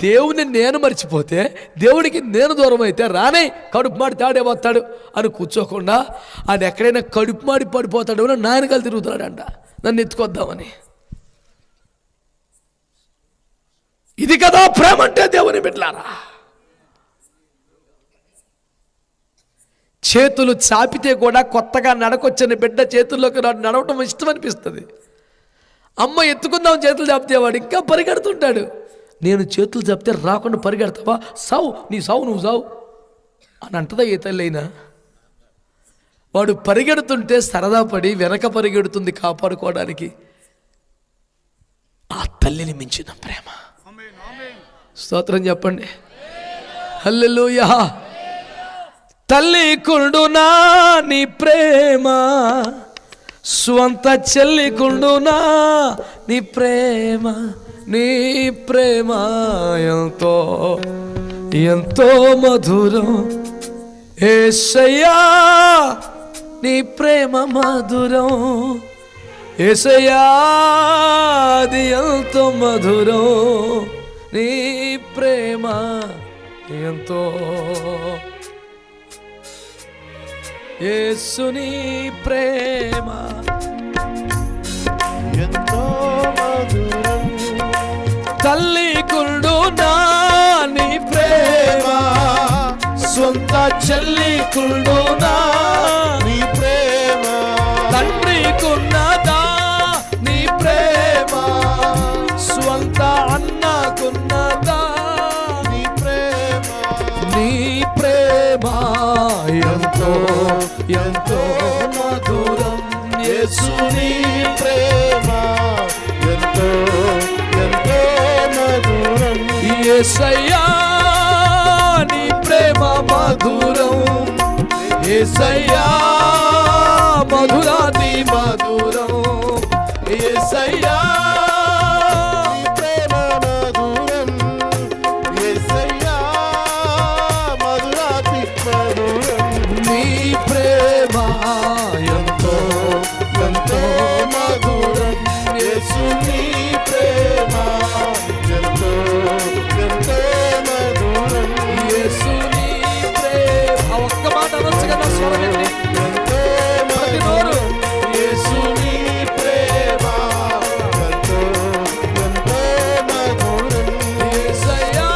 దేవుని నేను మర్చిపోతే, దేవుడికి నేను దూరం అయితే రానే కడుపు మాడి తాడే వస్తాడు అని కూర్చోకుండా ఆయన ఎక్కడైనా కడుపు మాడి పడిపోతాడు అని నాయనకాలు తిరుగుతున్నాడంట నన్ను ఎత్తుకొద్దామని. ఇది కదా ప్రేమ అంటే దేవుని బిడ్డలారా. చేతులు చాపితే కూడా కొత్తగా నడకొచ్చిన బిడ్డ చేతుల్లోకి నడవటం ఇష్టం అనిపిస్తుంది. అమ్మ ఎత్తుకుందాం చేతులు చాపితే వాడు ఇంకా పరిగెడుతుంటాడు. నేను చేతులు చాపితే రాకుండా పరిగెడతావా? సావు, నీ సావు నువ్వు సావు అని అంటదా ఏ తల్లైనా? వాడు పరిగెడుతుంటే సరదా పడి వెనక పరిగెడుతుంది కాపాడుకోవడానికి. ఆ తల్లిని మించిన ప్రేమ. స్తోత్రం చెప్పండి. హల్లెలూయా. తల్లి కుండునా నీ ప్రేమ, స్వంత చెల్లి కుండునా నీ ప్రేమ. నీ ప్రేమ ఎంతో ఎంతో మధురం యేసయ్యా, నీ ప్రేమ మధురం యేసయ్యా, అది ఎంతో మధురం. నీ ప్రేమ ఎంతో, యేసుని ప్రేమ ఎంతో మధురం. తల్లి కుండునా నీ ప్రేమ, సొంత చెల్లి కుండునా నీ ప్రేమ. తండ్రి కున్నదా నీ ప్రేమ, స్వంత అన్నకున్నదా నీ ప్రేమ. నీ ప్రేమ ఎంతో ఎంతో మధురం. యేసుని ప్రేమ ఎంతో ఎంతో మధురం. యేసయ్యా, నీ ప్రేమ మధురం యేసయ్యా, మధురాతి మధురం యేసయ్యా, నీ ప్రేమ మధురం. యేసయ్యా, మధురాతి మధురం. నీ ప్రేమ ఎంతో ఎంతో మధురం. యేసు నీ ప్రేమ ఎంతో ఎంతో మధురం. యేసు నీ ప్రేమ. ఆ ఒక్క మాట అనొచ్చు కదా స్వరం ఎత్తి. ఎంతో ప్రతి నోరు మధురం. యేసు నీ ప్రేమ ఎంతో ఎంతో మధురం. యేసయ్యా,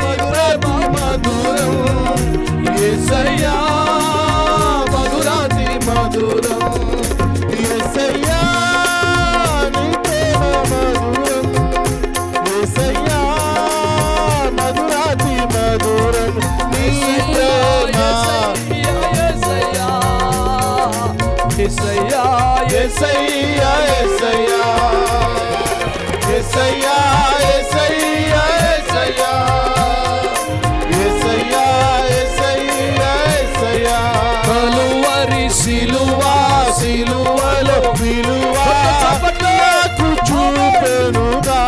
నీ ప్రేమ మధురం యేసయ్యా, మధురాతి మధురం. యేసయ్యా, నీ ప్రేమ మధురం. యేసయ్యా, మధురాతి మధురం. నీ ప్రేమ. యేసయ్యా, యేసయ్యా, యేసయ్యా, యేసయ్యా, యేసయ్యా, యేసయ్యా, యేసయ్యా, యేసయ్యా, యేసయ్యా, యేసయ్యా. కలువరి సిలువా, సిలువలో విలువ చప్పట్లు. నాకు చూపెనుగా.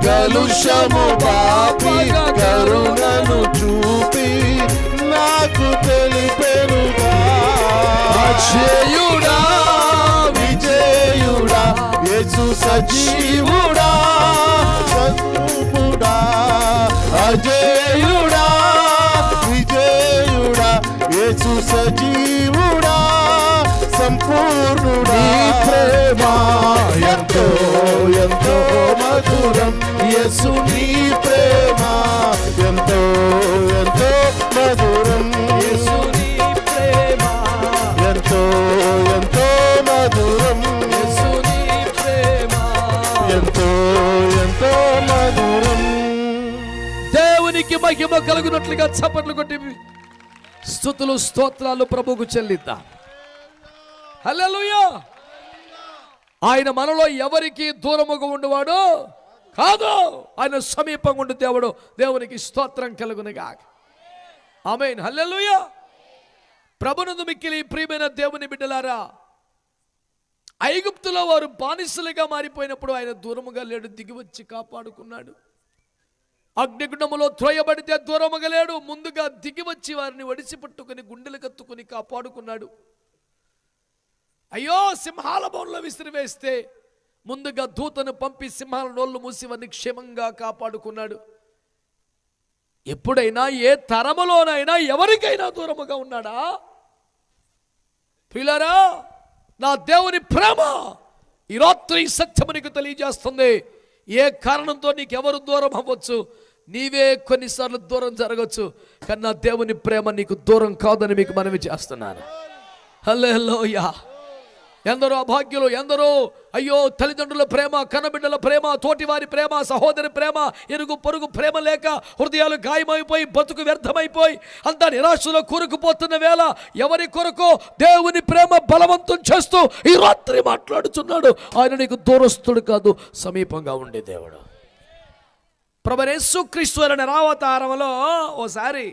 కలుషము పాపి కరుణను చూపి నాకు తెలిపెనుగా. అక్షయుడా, విజయుడా, యేసు సజీవుడా, స్వరూపుడా, అజేయుడా, విజయుడా, యేసు సజీవుడా, సంపూర్ణుడా. నీ ప్రేమ ఎంతో ఎంతో మధురం. యేసు నీ ప్రేమ ఎంతో ఎంతో మధురం. యేసు నీ ప్రేమ ఎంతో ఎంతో మధురం. ఎంతో ఎంతో మధురం. దేవునికి మహిమ కలుగునట్లుగా చప్పట్లు కొట్టి స్తుతులు స్తోత్రాలు ప్రభువుకు చెల్లిద్దాం. హల్లెలూయా. ఆయన మనలో ఎవరికి దూరముగా ఉండేవాడు కాదు, ఆయన సమీపంగా ఉండే దేవుడు. దేవునికి స్తోత్రం కలుగునుగా. ఆమేన్. హల్లెలూయా. ప్రభునందు మిక్కిలి ప్రియమైన దేవుని బిడ్డలారా, ఐగుప్తులో వారు బానిసలుగా మారిపోయినప్పుడు ఆయన దూరముగా లేడు, దిగి వచ్చి కాపాడుకున్నాడు. అగ్నిగుండములో త్రోయబడితే దూరముగా లేడు, ముందుగా దిగి వచ్చి వారిని ఒడిసి పట్టుకుని గుండెలు కత్తుకుని కాపాడుకున్నాడు. అయ్యో సింహాల బోన్లో విసిరివేస్తే ముందుగా దూతను పంపి సింహాల నోళ్ళు మూసి వారిని క్షేమంగా కాపాడుకున్నాడు. ఎప్పుడైనా ఏ తరములోనైనా ఎవరికైనా దూరముగా ఉన్నాడా? ప్రియులారా, నా దేవుని ప్రేమ ఈ రాత్రి సత్యము నీకు తెలియజేస్తుంది. ఏ కారణంతో నీకెవరు దూరం అవ్వచ్చు, నీవే కొన్నిసార్లు దూరం జరగచ్చు, కానీ నా దేవుని ప్రేమ నీకు దూరం కాదని మీకు మనవి చేస్తున్నాను. హల్లెలూయా. ఎందరో అభాగ్యులు, ఎందరో అయ్యో తల్లిదండ్రుల ప్రేమ, కన్నబిడ్డల ప్రేమ, తోటివారి ప్రేమ, సహోదరి ప్రేమ, ఇరుగు పొరుగు ప్రేమ లేక హృదయాలు గాయమైపోయి బతుకు వ్యర్థమైపోయి అంతా నిరాశలో కూరుకుపోతున్న వేళ ఎవరి కొరకు దేవుని ప్రేమ బలవంతం చేస్తూ ఈ రాత్రి మాట్లాడుతున్నాడు. ఆయన నీకు దూరస్తుడు కాదు, సమీపంగా ఉండే దేవుడు. ప్రభువైన యేసుక్రీస్తు అనే రావతారంలో ఓసారి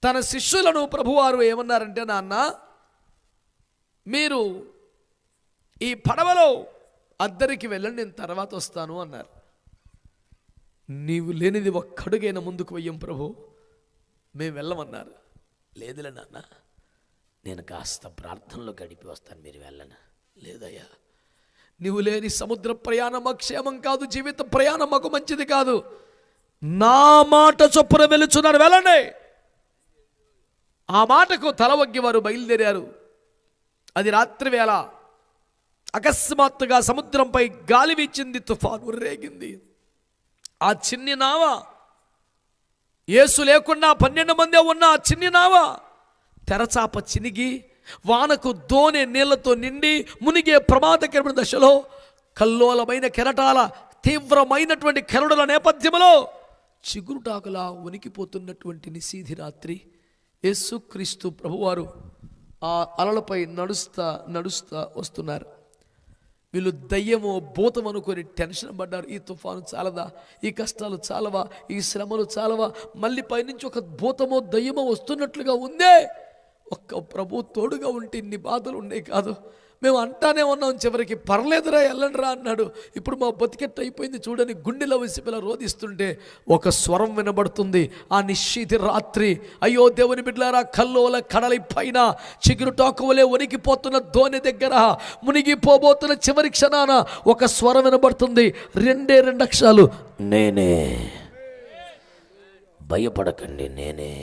తన శిష్యులను ప్రభువారు ఏమన్నారంటే, నాన్న మీరు ఈ పడవలో అద్దరికి వెళ్ళండి, నేను తర్వాత వస్తాను అన్నారు. నీవు లేనిది ఒక్కడుగైనా ముందుకు వెయ్యం ప్రభు, మేము వెళ్ళమన్నారు. లేదులే నాన్న, నేను కాస్త ప్రార్థనలో గడిపి వస్తాను, మీరు వెళ్ళను. లేదయ్యా, నీవు లేని సముద్ర ప్రయాణం క్షేమం కాదు, జీవిత ప్రయాణం మాకు మంచిది కాదు. నా మాట చొప్పున వెళుచున్నాను, వెళ్ళండి. ఆ మాటకు తల వగ్గి వారు బయలుదేరారు. అది రాత్రి వేళ. అకస్మాత్తుగా సముద్రంపై గాలి వీచింది, తుఫాను రేగింది. ఆ చిన్ని నావ, యేసు లేకుండా 12 మంది ఉన్న ఆ చిన్ని నావ తెరచాప చినిగి వానకు దోనె నీళ్లతో నిండి మునిగే ప్రమాదకరమైన దశలో, కల్లోలమైన కెరటాల తీవ్రమైనటువంటి కెరడుల నేపథ్యంలో చిగురుటాకులా వణికిపోతున్నటువంటి నిశీధి రాత్రి యేసుక్రీస్తు ప్రభువారు ఆ అలలపై నడుస్తా వస్తున్నారు. వీళ్ళు దయ్యమో భూతం అనుకొని టెన్షన్ పడ్డారు. ఈ తుఫాను చాలదా, ఈ కష్టాలు చాలవా, ఈ శ్రమలు చాలవా, మళ్ళీ పైనుంచి ఒక భూతమో దయ్యమో వస్తున్నట్లుగా ఉందే. ఒక్క ప్రభు తోడుగా ఉంటే ఇన్ని బాధలు ఉండే కాదు. మేము అంటానే ఉన్నాం, చివరికి పర్లేదురా వెళ్ళండిరా అన్నాడు. ఇప్పుడు మా బతికెట్టు అయిపోయింది చూడని గుండెలో విసిపిలా రోధిస్తుంటే ఒక స్వరం వినబడుతుంది. ఆ నిశ్చితి రాత్రి, అయ్యో దేవుని బిడ్డలారా, కల్లోల కడలి పైన చిగురు టాకువలే వణికిపోతున్న దోణి దగ్గర మునిగిపోబోతున్న చివరి క్షణాన ఒక స్వరం వినబడుతుంది. 2 అక్షరాలు, నేనే, భయపడకండి, నేనే.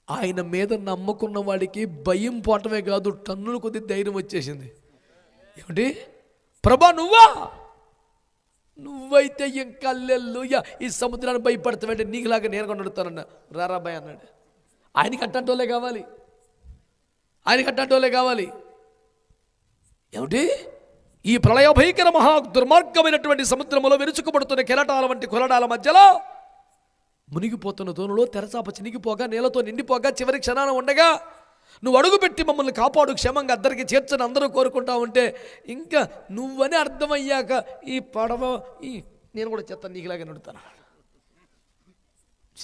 ఆయన మీద నమ్ముకున్న వాడికి భయం పోవటమే కాదు, టన్నులు కొద్ది ధైర్యం వచ్చేసింది. ఏమిటి ప్రభా, నువ్వైతే ఇంకా హల్లెలూయా, ఈ సముద్రాన్ని భయపడతావంటే నీకులాగా నేను కొనడుతానన్నా. రారా భయ అన్నాడు. ఆయనకి అట్టంటోలే కావాలి, ఆయనకి అట్టంటోలే కావాలి. ఏమిటి ఈ ప్రళయ భయంకర మహా దుర్మార్గమైనటువంటి సముద్రంలో విరుచుకుపడుతున్న కెరటాల వంటి కొలడాల మధ్యలో మునిగిపోతున్న దోణిలో తెరచాప చినిగిపోగా నీళ్ళతో నిండిపోగా చివరి క్షణాన ఉండగా నువ్వు అడుగుపెట్టి మమ్మల్ని కాపాడు, క్షేమంగా అద్దరికి చేర్చని అందరూ కోరుకుంటా ఉంటే ఇంకా నువ్వని అర్థమయ్యాక ఈ పడవ నేను కూడా చెత్త నీకులాగా నడుతాను.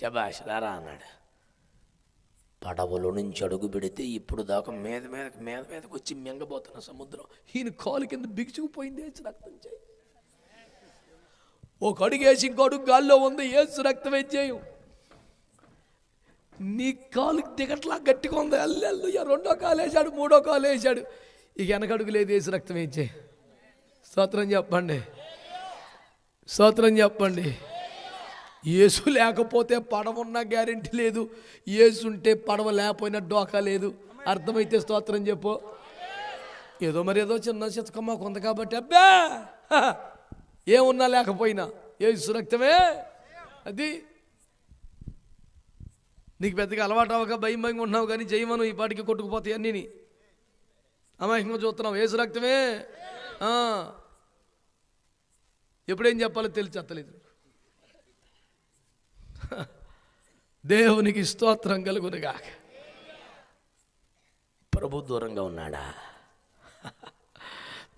శభాష్ రారా అన్నాడు. పడవలో నుంచి అడుగు పెడితే ఇప్పుడు దాకా మీదకి వచ్చి మెంగబోతున్న సముద్రం ఈయన కాలు కింద బిగుచుకుపోయింది. రక్తం చేయి ఒక అడుగు వేసి ఇంకో అడుగు గాల్లో ఉంది, ఏసు రక్తం వేసేయం. నీ కాలు దిగట్లా గట్టిగా ఉంది. అల్లెల్లు 2వ కాలు వేసాడు, 3వ కాలు వేసాడు, ఇక వెనకడుగు లేదు, ఏసు రక్తం వేసే. స్తోత్రం చెప్పండి, స్తోత్రం చెప్పండి. యేసు లేకపోతే పడవ ఉన్న గ్యారెంటీ లేదు, యేసు ఉంటే పడవ లేకపోయినా డోకా లేదు. అర్థమైతే స్తోత్రం చెప్పు. ఏదో మరి ఏదో చిన్న చితకమ్మ కొంత కాబట్టి అబ్బా ఏమున్నా లేకపోయినా యేసు రక్తమే. అది నీకు పెద్దగా అలవాటు అవ్వక భయం ఉంటున్నావు, కానీ జయమను ఈ పాటికి కొట్టుకుపోతాయి అన్నీ అమాయకంగా చూస్తున్నావు. యేసు రక్తమే ఎప్పుడేం చెప్పాలో తెలియలేదు. దేవునికి స్తోత్రం కలుగునుగా. ప్రభు దూరంగా ఉన్నాడా?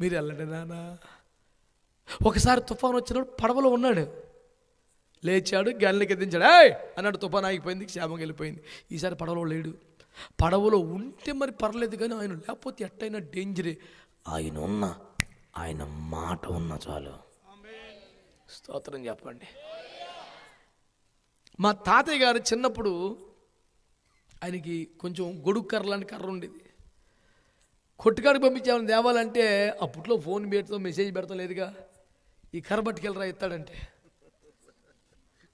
మీరు వెళ్ళండి నాన్న. ఒకసారి తుఫాను వచ్చినప్పుడు పడవలో ఉన్నాడు, లేచాడు, గాలికి ఎదించాడు, ఏయ్ అన్నాడు. తుఫాను ఆగిపోయింది, క్షేమంగా వెళ్ళిపోయింది. ఈసారి పడవలో లేడు. పడవలో ఉంటే మరి పర్లేదు, కానీ ఆయన లేకపోతే ఎట్టయినా డేంజరే. ఆయన మాట ఉన్న చాలు. స్తోత్రం చెప్పండి. మా తాతయ్య గారు చిన్నప్పుడు ఆయనకి కొంచెం గొడుగు కర్ర లాంటి కర్ర ఉండేది. కొట్టుకాడికి పంపించామని తేవాలంటే అప్పట్లో ఫోన్ పెడతాం, మెసేజ్ పెడతాం లేదుగా. ఈ కర్ర పట్టుకెళ్ళరా ఎత్తాడంటే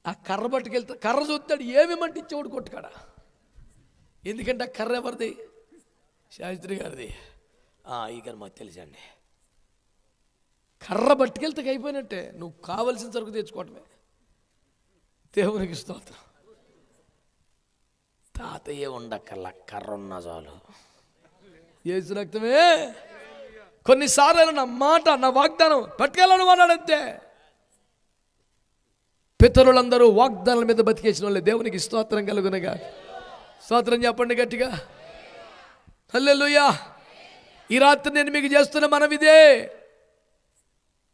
ఆ కర్ర పట్టుకెళ్తా, కర్ర చూస్తాడు, ఏమేమంటే ఇచ్చేవాడు కొట్టుకాడ. ఎందుకంటే ఆ కర్ర ఎవరిది? శాస్త్రి గారిది. ఈ కర్ర మాకు తెలుసండి. కర్ర పట్టుకెళ్తే అయిపోయినట్టే, నువ్వు కావలసిన సరుకు తెచ్చుకోవటమే. దేవునికి స్తోత్రం. తాతయ్య ఉండక్కర్లా, కర్ర ఉన్నా చాలు. యేసు రక్తమే. కొన్నిసార్లు నా మాట, నా వాగ్దానం పట్టుకెళ్ళను అన్నాడంతే. పితరులందరూ వాగ్దానాల మీద బతికేసిన వాళ్ళే. దేవునికి స్తోత్రం కలుగునగా. స్తోత్రం చెప్పండి గట్టిగా. హల్లెలూయా. ఈ రాత్రి నేను మీకు చేస్తున్న మనవిదే.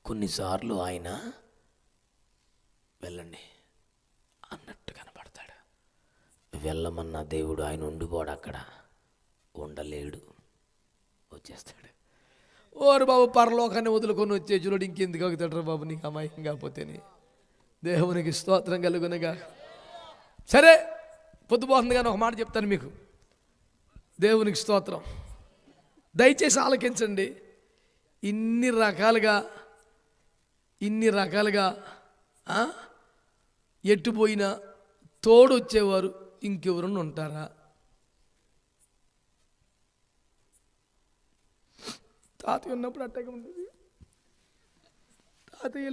కొన్నిసార్లు ఆయన వెళ్ళండి అన్నట్టు కనపడతాడు. వెళ్ళమన్న దేవుడు ఆయన ఉండిపోడు, అక్కడ ఉండలేడు, వచ్చేస్తాడు. ఓరు బాబు, పరలోకాన్ని వదులుకొని వచ్చే చూడు, ఇంకెందుకు అవుతాడు బాబు నీకు అమాయకం కాకపోతేని. దేవునికి స్తోత్రం కలుగునగా. సరే, పొద్దుపోతుంది కానీ ఒక మాట చెప్తాను మీకు. దేవునికి స్తోత్రం. దయచేసి ఆలకించండి. ఇన్ని రకాలుగా ఎట్టుపోయినా తోడు వచ్చేవారు ఇంకెవరన్నా ఉంటారా? తాతయ్య ఉన్నప్పుడు అట్టగా ఉండేది. తాతయ్య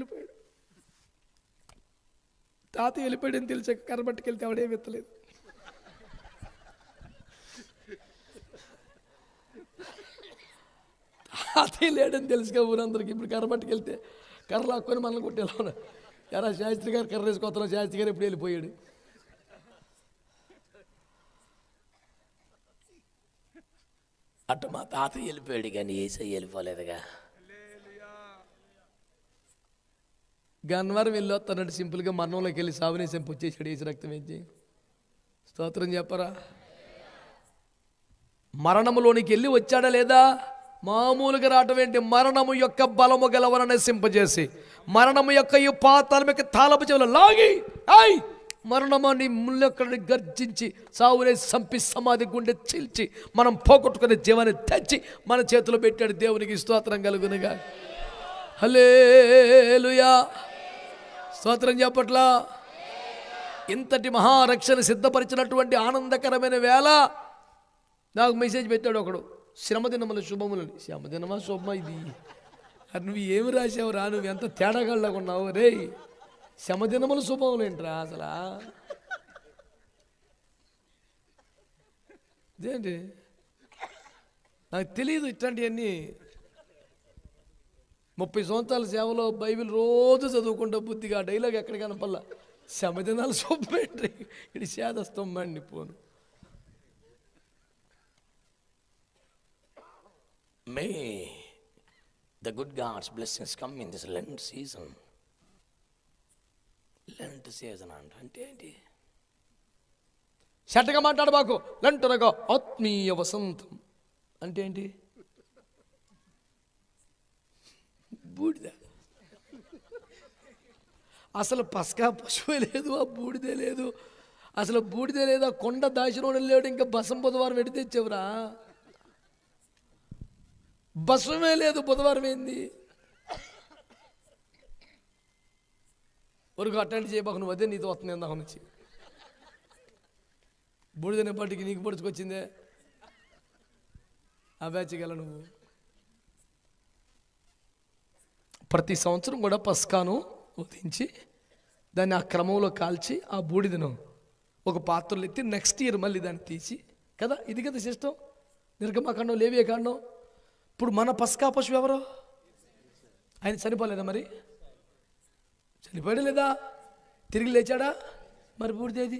వెళ్ళిపోయాడని తెలిసాక కర్రబట్టుకెళ్తే ఆవిడేమి ఎత్తలేదు. తాతయ్య లేడని తెలుసుగా ఊరందరికి. ఇప్పుడు కర్రబట్టుకెళ్తే కర్ర లాక్కొని మనల్ని కొట్టేలా ఉన్నారు. ఎరా శాస్త్రి గారు కర్ర వేసుకొస్తున్నాం, శాస్త్రి గారు ఎప్పుడు వెళ్ళిపోయాడు. అటు మా తాతయ్య వెళ్ళిపోయాడు కానీ ఏసై వెళ్ళిపోలేదుగా. గన్వరం వెళ్ళి వస్తానంటే సింపుల్గా మరణంలోకి వెళ్ళి సావనేసం పొచ్చేసాడు. ఏసు రక్తం ఏం చేయి. స్తోత్రం చెప్పరా. మరణములోనికి వెళ్ళి వచ్చాడా లేదా? మామూలుగా రావటం ఏంటి? మరణము యొక్క బలము గలవన సింపజేసి, మరణము యొక్క ఈ పాతాళం యొక్క తాళపు చెవులు లాగి, మరణమాన్ని ముళ్ళెక్కడిని గర్జించి సావునే సంపి సమాధి గుండె చీల్చి మనం పోగొట్టుకునే జీవాన్ని తెచ్చి మన చేతిలో పెట్టాడు. దేవునికి స్తోత్రం కలుగునుగా. హల్లెలూయా. స్తోత్రం చెప్పట్లా. ఇంతటి మహారక్షణ సిద్ధపరిచినటువంటి ఆనందకరమైన వేళ నాకు మెసేజ్ పెట్టాడు ఒకడు, శ్రమదినముల శుభములని. శ్రమదినమా శుభమా ఇది? అది నువ్వు ఏమి రాసావు రా, నువ్వు ఎంత తేడాగాళ్ళగా ఉన్నావు రే. శ్రమదినముల శుభములు ఏంట్రా అసలు? ఇదేంటి నాకు తెలియదు ఇట్లాంటివన్నీ. 30 సంవత్సరాల సేవలో బైబిల్ రోజు చదువుకుంటా బుద్ధిగా డైలాగ్ ఎక్కడ కనపల్లా. శమదినాలు శుభమేంటి ఇది చేదస్తంబండి పోను. May the good God's blessings come in this Lent season. Lent season అంటే ఏంటి? షట్టగా మాట్లాడు బాకు. లెంట్ అనగా ఆత్మీయ వసంతం అంటే ఏంటి? బూడిద. అసలు పస్కా పశువే లేదు, ఆ బూడిదే లేదు. అసలు బూడిదే లేదు, ఆ కొండ దాచినోడు లేడు. ఇంకా బసం బుధవారం ఎడి తెచ్చావురా? బసమే లేదు, బుధవారం ఏంది? వరకు అట్లాంటి చేయబాకు నువ్వు. అదే నీతో వస్తుంది ఎందాక నుంచి. బూడిదనే పాటికి నీకు పడుచుకొచ్చిందే ఆ బ్యాచ్ గల నువ్వు. ప్రతి సంవత్సరం కూడా పస్కాను ఉదించి దాన్ని ఆ క్రమంలో కాల్చి ఆ బూడిదను ఒక పాత్రలో ఎత్తి నెక్స్ట్ ఇయర్ మళ్ళీ దాన్ని తీసి కదా. ఇది కదా సిస్టం. నిర్గమాకాండం, లేవియాకాండం. ఇప్పుడు మన పస్కా పశువు ఎవరో? ఆయన చనిపోలేదా మరి? చనిపోయాడు లేదా? తిరిగి లేచాడా? మరి బూడిదేది?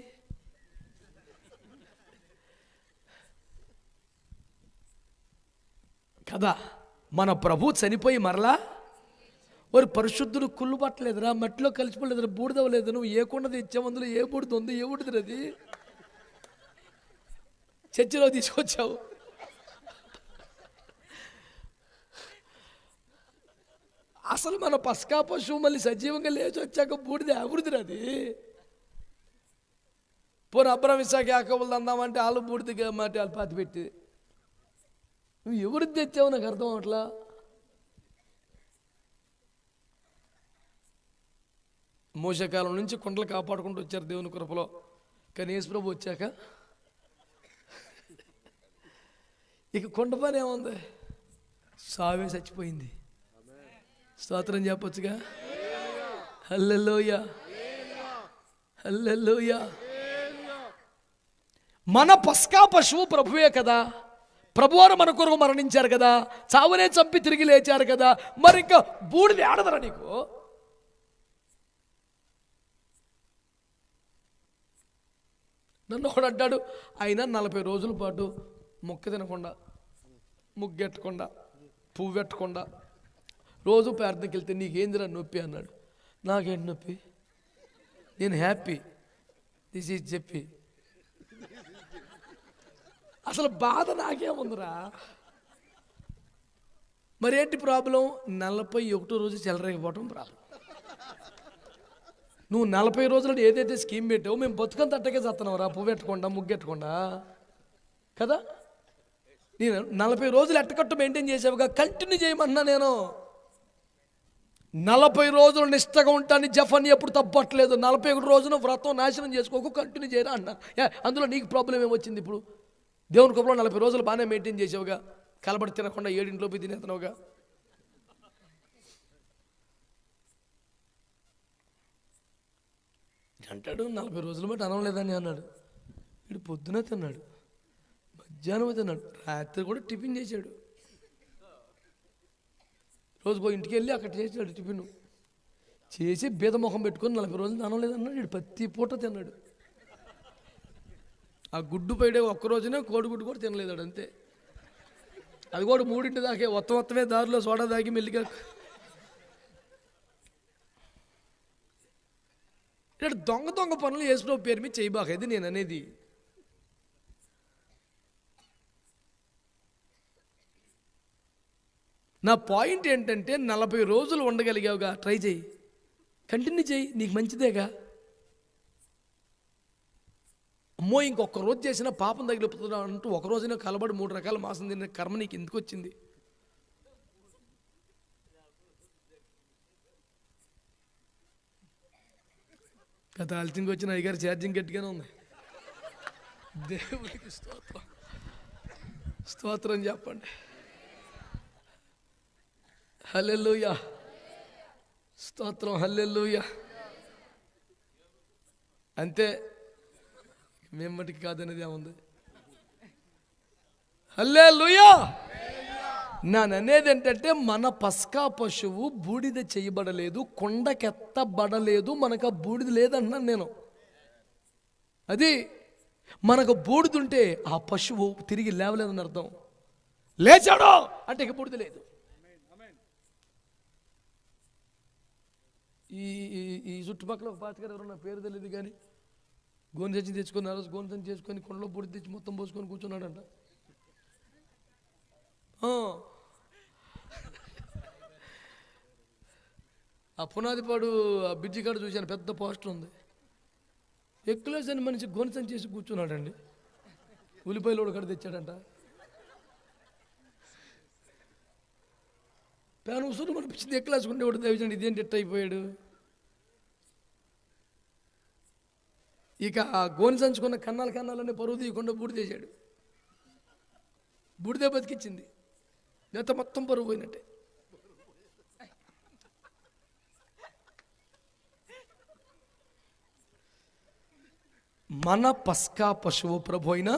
కదా మన ప్రభు చనిపోయి మరలా వారు పరిశుద్ధుడు కుళ్ళు పట్టలేదురా, మట్టిలో కలిసిపోలేదురా, బూడిదవ్వలేదు. నువ్వు ఏ కొండ తెచ్చావు, అందులో ఏ బూడిద ఉంది? ఏ బూడిద అది? చర్చిలో తీసుకొచ్చావు. అసలు మన పస్కా పశువు మళ్ళీ సజీవంగా లేచి వచ్చాక బూడిద అభివృద్ధిరది. పోనీ అబ్రహం ఇస్సాకు యాకోబులు అందామంటే వాళ్ళు బూడిదిగా మాట వాళ్ళు పాతి పెట్టి నువ్వు ఎవరిది తెచ్చావు నాకు అర్థం అవట్లా. మోసకాలం నుంచి కుండలు కాపాడుకుంటూ వచ్చారు దేవుని కృపలో. కానీ యేసు ప్రభు వచ్చాక ఇక కుండ పని ఏముంది? సావే చచ్చిపోయింది. స్తోత్రం చెప్పొచ్చుగా. హల్లెలూయా, హల్లెలూయా. మన పస్కా పశువు ప్రభువే కదా. ప్రభువారు మన కొరకు మరణించారు కదా, చావునే చంపి తిరిగి లేచారు కదా. మరి ఇంకా బూడిది ఆడదరా నీకు? నన్ను ఒకడు అంటాడు, ఆయన 40 రోజుల పాటు మొక్క తినకుండా, ముగ్గెట్టకుండా, పువ్వెట్టకుండా రోజు ప్రార్థనకి వెళ్తే నీకేందిరా నొప్పి అన్నాడు. నాకేంటి నొప్పి? నేను హ్యాపీ. దిస్ ఈజ్ చెప్పి అసలు బాధ నాకేముందిరా? మరేంటి ప్రాబ్లం? 41 రోజు చెలరేకపోవటం ప్రాబ్లం. నువ్వు 40 రోజులు ఏదైతే స్కీమ్ పెట్టావో మేము బతుకంత అట్టకే చేస్తున్నావు రా, పువ్వెట్టకుండా ముగ్గెట్టకుండా కదా. నేను 40 రోజులు ఎట్టకట్టు మెయింటైన్ చేసావుగా, కంటిన్యూ చేయమన్నా. నేను 40 రోజులు నిష్టగా ఉంటాను. జఫన్ ఎప్పుడు తప్పట్లేదు. 41 రోజున వ్రతం నాశనం చేసుకోకు, కంటిన్యూ చేయరా అన్నా. అందులో నీకు ప్రాబ్లం ఏమొచ్చింది? ఇప్పుడు దేవుని కృపలో 40 రోజులు బాగానే మెయింటైన్ చేసావుగా, కలబడి తినకుండా 7 పోయి తినేస్తున్నావుగా. అంటాడు 40 రోజుల బట్టి అన్నం లేదని అన్నాడు. వీడు పొద్దున తిన్నాడు, మధ్యాహ్నం తిన్నాడు, రాత్రి కూడా టిఫిన్ చేశాడు. రోజు పోయి ఇంటికి వెళ్ళి అక్కడ చేసాడు టిఫిన్ చేసి బీద ముఖం పెట్టుకొని 40 రోజులు అన్నం లేదన్నాడు. వీడు ప్రతి పూట తిన్నాడు. ఆ గుడ్డు పైడే ఒక్కరోజునే కోడిగుడ్డు కూడా తినలేదాడు, అంతే. అది కూడా 3 దాకే మొత్తమే దారిలో సోడా దాగి మెల్లిగా. ఇక్కడ దొంగ పనులు యేసుప్రభు పేరు మీద చేయబాకేది నేను అనేది. నా పాయింట్ ఏంటంటే 40 రోజులు ఉండగలిగావుగా, ట్రై చేయి, కంటిన్యూ చేయి, నీకు మంచిదేగా. అమ్మో ఇంకొక రోజు చేసినా పాపం తగిలిపోతున్నా అంటూ ఒక రోజున కలబడి 3 రకాల మాంసం తిన్న కర్మ నీకు ఎందుకు వచ్చింది? గత ఆలస్యంగా వచ్చిన అయ్యగారు ఛార్జింగ్ గట్టిగానే ఉంది. దేవుడికి స్తోత్రం, స్తోత్రం చెప్పండి. హల్లెలూయా, స్తోత్రం, హల్లెలూయా. అంతే, మేము మటుకి కాదనేది ఏముంది? హల్లెలూయా. నానేది ఏంటంటే మన పస్కా పశువు బూడిద చేయబడలేదు, కొండకెత్తబడలేదు, మనకు ఆ బూడిద లేదన్నాను నేను. అది మనకు బూడిదుంటే ఆ పశువు తిరిగి లేవలేదని అర్థం. లేచాడో అంటే ఇక బూడిద లేదు. ఈ చుట్టుపక్కల ఒక పాతిగారు ఎవరన్నా పేరు తెలియదు కానీ గోను సంచి తెచ్చుకొని ఆ రోజు గోను సంచి చేసుకొని కొండలో బూడిద తెచ్చి మొత్తం పోసుకొని కూర్చున్నాడంట. ఆ పునాదిపాడు ఆ బ్రిడ్జి కాడ చూశాను, పెద్ద పోస్టర్ ఉంది. ఎక్కులేసని మనిషి గోను సంచి చేసి కూర్చున్నాడండి. ఉల్లిపాయలు కూడా కడ తెచ్చాడంట. ప్యాన్ ఉసురు మనిపించింది, ఎక్కలేసుకుంటే ఒకటి దయచండి, ఇదేంటి ఎట్ట అయిపోయాడు. ఇక ఆ గోని సంచుకున్న కన్నాలన్నీ పరువు తీయకుండా బూడిదేశాడు. బూడిదే బతికిచ్చింది, లేకపోతే మొత్తం పరువు పోయినట్టే. మన పస్కా పశువు ప్రభు అయినా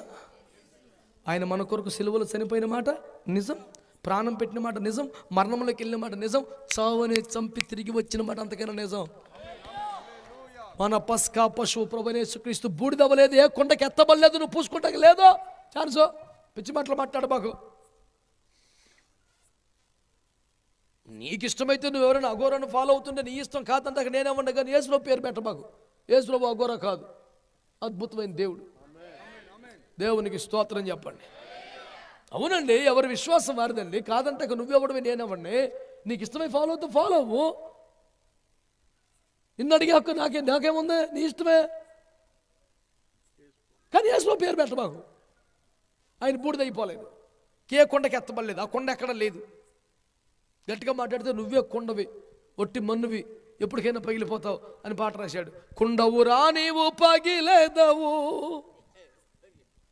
ఆయన మన కొరకు సిలువలో చనిపోయిన మాట నిజం. ప్రాణం పెట్టిన మాట నిజం, మరణంలోకి వెళ్ళిన మాట నిజం, చావుని చంపి తిరిగి వచ్చిన మాట అంతకైనా నిజం. మన పస్కా పశువు ప్రభువైన యేసుక్రీస్తు బూడిదవ్వలేదు, ఏ కొండకి ఎత్తబడలేదు, నువ్వు పూసుకుంటాక లేదో ఛాన్సో పిచ్చి మాటలు మాట్లాడు మాకు. నీకు ఇష్టమైతే నువ్వు ఎవరైనా అఘోరాన్ని ఫాలో అవుతుంటే నీ ఇష్టం కాదంటే నేనేమన్నా కానీ యేసుప్రభు పేరు పెట్ట మాకు. యేసుప్రభు అఘోర కాదు, అద్భుతమైన దేవుడు. దేవునికి స్తోత్రం చెప్పండి. అవునండి, ఎవరి విశ్వాసం వారిదండి. కాదంటే నువ్వెవడమే నేనెవడిని. నీకు ఇష్టమై ఫాలో అవుతూ ఫాలో అవ్వు. నిన్ను అడిగే హక్కు నాకేముంది, నీ ఇష్టమే. కానీ యేసుప్రభు పేరు పెట్ట మాకు. ఆయన బూడిదైపోలేదు, ఏ కొండకి ఎత్తబడలేదు, ఆ కొండ ఎక్కడ లేదు. గట్టిగా మాట్లాడితే నువ్వే కొండవి, ఒట్టి మన్నువి, ఎప్పటికైనా పగిలిపోతావు అని పాట రాశాడు. కుండవురా నీవు పగిలేదవు.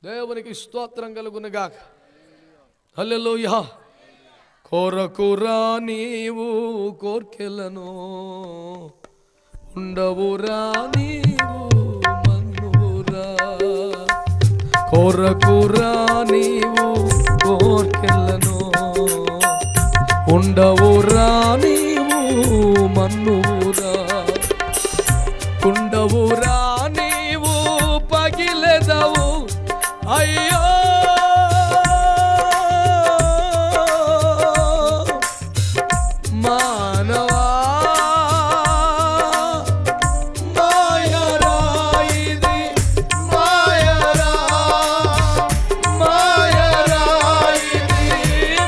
దేవునికి స్తోత్రం కలుగునుగాక. హల్లెలూయా. కోరకురా నీవు కోర్కెలను, ఉండవురా నీవు మన్నురా. కోరకురా నీవు కోర్కెలను, ఉండవురా నీవు మన్నురా. ఉండవురా నీవు పగిలెదవు. అయ్యో మానవా, మాయరా ఇది మాయరా, మాయరా ఇది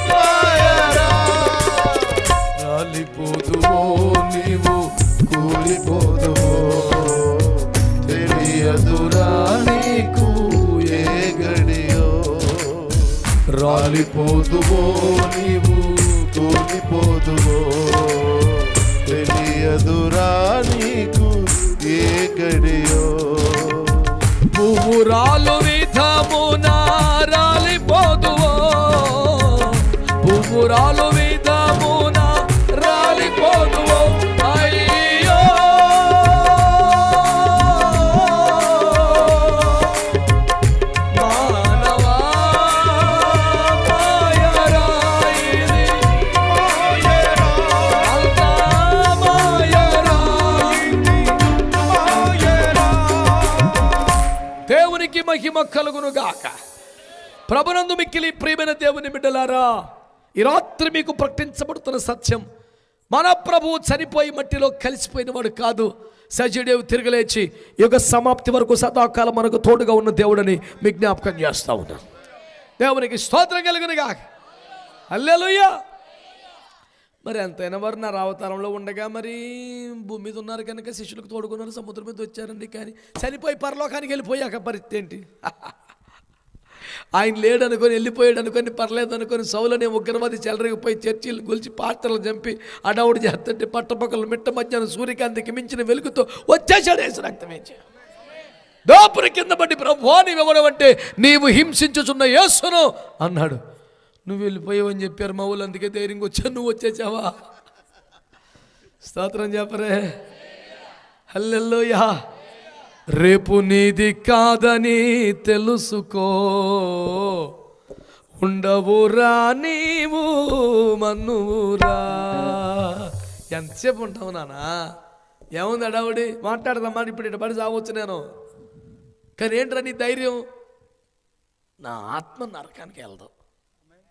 మాయరా. రాలిపోదువో నీవు కూలిపోదువో, తెలియదురా నీకు ఏ గడియో. రాలిపోదువో నీవు కూలిపోదువో, తెలియదురా నీకు ఏ గడియో. పువ్వురాలు విధమున రాలిపోదువో, పువ్వురాలు విధమున రాలిపోదువో. అయ్యో మానవా, మాయరా ఇది అంతా మాయరా. దేవునికి మహిమ కలుగును గాక. ప్రభునందు మిక్కిలి ప్రియమైన దేవుని బిడ్డలారా, ఈ రాత్రి మీకు ప్రకటించబడుతున్న సత్యం, మన ప్రభువు చనిపోయి మట్టిలో కలిసిపోయిన వాడు కాదు, సజీవుడు తిరగలేచి యుగ సమాప్తి వరకు సదాకాలం మనకు తోడుగా ఉన్న దేవుడని మీ జ్ఞాపకం చేస్తా ఉన్నాను. దేవునికి స్తోత్రం కలుగును గాక. హల్లెలూయా. మరి ఎంతైనా వారు నా రావతారంలో ఉండగా మరి భూమి మీద ఉన్నారు కనుక శిష్యులకు తోడుకున్నారు, సముద్రం మీద వచ్చారండి. కానీ చనిపోయి పరలోకానికి వెళ్ళిపోయాక పరిస్థితి ఏంటి? ఆయన లేడు అనుకొని, వెళ్ళిపోయాడు అనుకొని, పర్లేదు అనుకొని సౌలనే ఉగ్రవాది చెలరగిపోయి చర్చిలు గొలిచి పాత్రలు చంపి అడవుడు చేస్తుంటే పట్టపక్కలు మిట్ట మధ్యాహ్నం సూర్యకాంతికి మించిన వెలుగుతో వచ్చేసాడు యేసు రక్తమేంచి. దోపురి కింద పడి ప్రభువా నీవెవడవంటే నీవు హింసించుచున్న యేసును అన్నాడు. నువ్వు వెళ్ళిపోయావని చెప్పారు మా ఊళ్ళు, అందుకే ధైర్యంగా వచ్చాను. నువ్వు వచ్చేసావా? స్తోత్రం చెప్పరే. హల్లెలూయా. రేపు నీది కాదని తెలుసుకో, ఉండవురా నీవు మన్నురా. ఎంతసేపు ఉంటావు నానా? ఏముంది అడావుడి? మాట్లాడదామా? ఇప్పుడు ఇటు పడి సావచ్చు నేను. కానీ ఏంట్రా నీ ధైర్యం? నా ఆత్మ నరకానికి వెళ్దాం.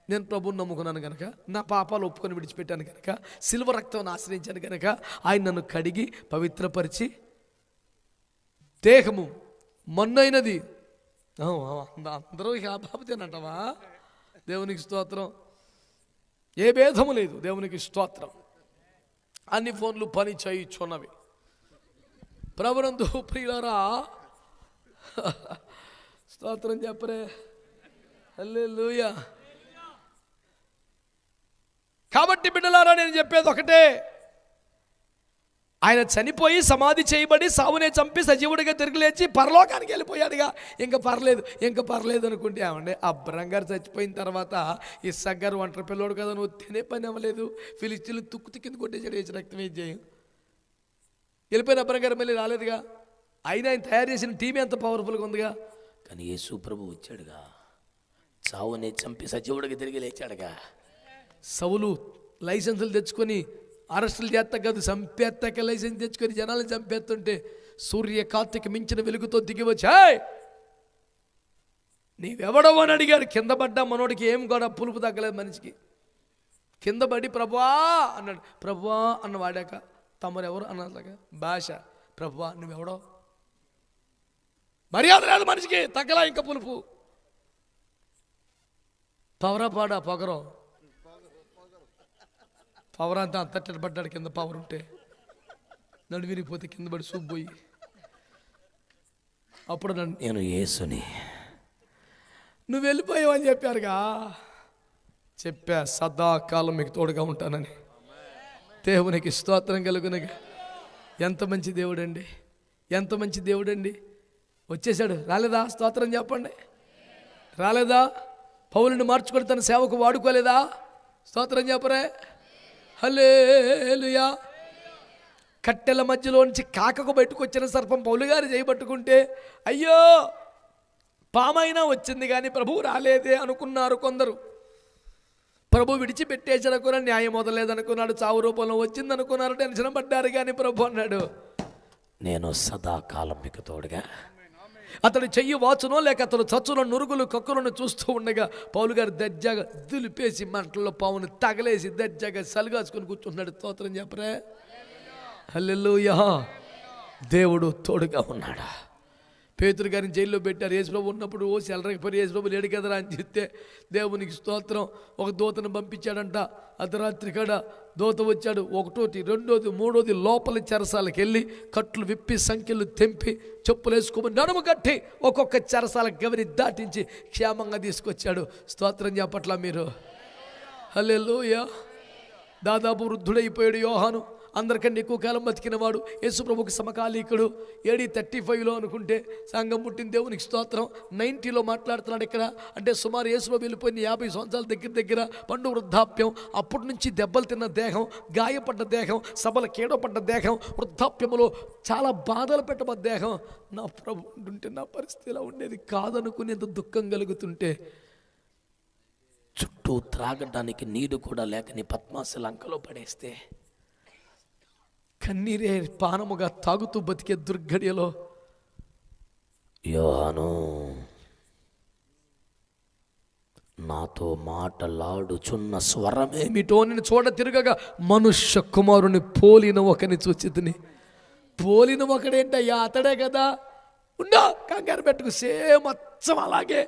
నేను ప్రభువుని నమ్ముకున్నాను కనుక, నా పాపాలు ఒప్పుకొని విడిచిపెట్టాను కనుక, సిల్వ రక్తం ఆశ్రయించాను కనుక ఆయన నన్ను కడిగి పవిత్రపరిచి దేహము మన్నైనది. అందరూ ఇక బాబుతేనంటావా? దేవునికి స్తోత్రం. ఏ భేదము లేదు. దేవునికి స్తోత్రం. అన్ని ఫోన్లు పని చేయుచున్నవి. ప్రభునందు ప్రియులారా, స్తోత్రం చెప్పరే. హల్లెలూయా. కాబట్టి బిడ్డలారా, నేను చెప్పేది ఒకటే, ఆయన చనిపోయి సమాధి చేయబడి సావునే చంపి సజీవుడిగా తిరిగి లేచి పరలోకానికి వెళ్ళిపోయాడుగా. ఇంకా పర్లేదు అనుకుంటే ఏమండి, అబ్రహం గారు చచ్చిపోయిన తర్వాత ఇస్సాకు గారు ఒంటరి పిల్లోడు కదా, నువ్వు తినే పని అవ్వలేదు, ఫిలిస్తీన్లు తుక్కు కింద కొట్టేసాడు, వేసి రక్తం ఏం చేయం. వెళ్ళిపోయిన అబ్రహం గారు మళ్ళీ రాలేదుగా. అయినా ఆయన తయారు చేసిన టీం ఎంత పవర్ఫుల్గా ఉందిగా. కానీ యేసు ప్రభు వచ్చాడుగా, చావునే చంపి సజీవుడిగా తిరిగి లేచాడుగా. సౌలు లైసెన్సులు తెచ్చుకొని అరెస్టులు చేస్తా కాదు, చంపేస్తాక లైసెన్స్ తెచ్చుకొని జనాలను చంపేస్తుంటే సూర్యకాంతికి మించిన వెలుగుతో దిగి వచ్చాయ్, నీవెవడవు అని అడిగారు. కింద పడ్డా మనోడికి ఏం కూడా పులుపు తగ్గలేదు మనిషికి. కింద పడి ప్రభువా అన్నాడు. ప్రభువా అన్న వాడాక తమరెవరు అన్నలాగా భాష, ప్రభువా నువ్వెవడో, మర్యాద లేదు మనిషికి, తగ్గలా ఇంకా పులుపు. పవరా పాడా పొగరం, పవర్ అంతా అంతటి పడ్డాడు కింద. పవర్ ఉంటే నడు విరిగిపోతే కింద పడి సూపోయి అప్పుడు నేను యేసుని, నువ్వు వెళ్ళిపోయావు అని చెప్పారుగా. చెప్పా సదాకాలం మీకు తోడుగా ఉంటానని. దేవునికి స్తోత్రం కలుగునగా. ఎంత మంచి దేవుడండి, ఎంత మంచి దేవుడండి. వచ్చేసాడు, రాలేదా? స్తోత్రం చెప్పండి. రాలేదా? పౌలుని మార్చుకొని తన సేవకు వాడుకోలేదా? స్తోత్రం చెప్పరే. హల్లెలూయా. కట్టెల మధ్యలోంచి కాకకు బయటకు సర్పం పౌలు గారు చేయబట్టుకుంటే అయ్యో పామైనా వచ్చింది కానీ ప్రభువు రాలేదే అనుకున్నారు కొందరు. ప్రభు విడిచిపెట్టేసాడు అనుకున్నాడు, న్యాయం మొదలేదనుకున్నాడు, చావు రూపంలో వచ్చింది అనుకున్నారు, టెన్షన్ పడ్డారు. కానీ ప్రభు అన్నాడు, నేను సదాకాలం మీకు తోడుగా. అతడు చెయ్యి వాచునో లేక అతడు చచ్చులో నురుగులు కక్కులను చూస్తూ ఉండగా పౌలు గారు దర్జాగా దులిపేసి మంటల్లో పావును తగలేసి దర్జాగా సలుగాచుకొని కూర్చున్నాడు. స్తోత్రం చెప్పరే. హల్లెలూయా. దేవుడు తోడుగా ఉన్నాడా. పేతురు గారిని జైల్లో పెట్టారు. యేసుప్రభు ఉన్నప్పుడు ఓ సెలరకపోయి యేసుప్రభు లేడు కదరా అని చెప్తే దేవునికి స్తోత్రం ఒక దూతను పంపించాడంట. అర్ధరాత్రి కాడ దూత వచ్చాడు. ఒకటోది, రెండోది, మూడోది లోపల చెరసాలకు వెళ్ళి కట్లు విప్పి సంఖ్యలు తెంపి చెప్పులు వేసుకోమని నడుము కట్టి ఒక్కొక్క చెరసాల గవిని దాటించి క్షేమంగా తీసుకొచ్చాడు. స్తోత్రం చెప్పట్లా మీరు. హల్లెలూయా. దాదాపు వృద్ధుడైపోయాడు యోహాను. అందరికంటే ఎక్కువ కాలం బతికినవాడు, యేసుప్రభుకి సమకాలీకుడు. 35లో అనుకుంటే సంఘం పుట్టిన దేవునికి స్తోత్రం. 90లో మాట్లాడుతున్నాడు ఇక్కడ. అంటే సుమారు యేసుప్రభు వెళ్ళిపోయిన 50 సంవత్సరాల దగ్గర పండు వృద్ధాప్యం. అప్పటి నుంచి దెబ్బలు తిన్న దేహం, గాయపడ్డ దేహం, సభల కేడపడ్డ దేహం, వృద్ధాప్యములో చాలా బాధలు పెట్టబడ్డ దేహం. నా ప్రభు ఉంటుంటే నా పరిస్థితి ఇలా ఉండేది కాదనుకునేంత దుఃఖం కలుగుతుంటే చుట్టూ త్రాగడానికి నీరు కూడా లేక నీ పద్మాస లంకలో పడేస్తే కన్నీరే పానముగా తాగుతూ బతికే దుర్ఘడియలో యోహాను నాతో మాటలాడుచున్న స్వరమేమిటో నేను చూడ తిరగగా మనుష్య కుమారుని పోలిన ఒకని చూచితిని. పోలిన ఒకడేంటయ్యా? అతడే కదా. ఉండా కంగారు పెట్టుకు సేమ్ అచ్చం అలాగే.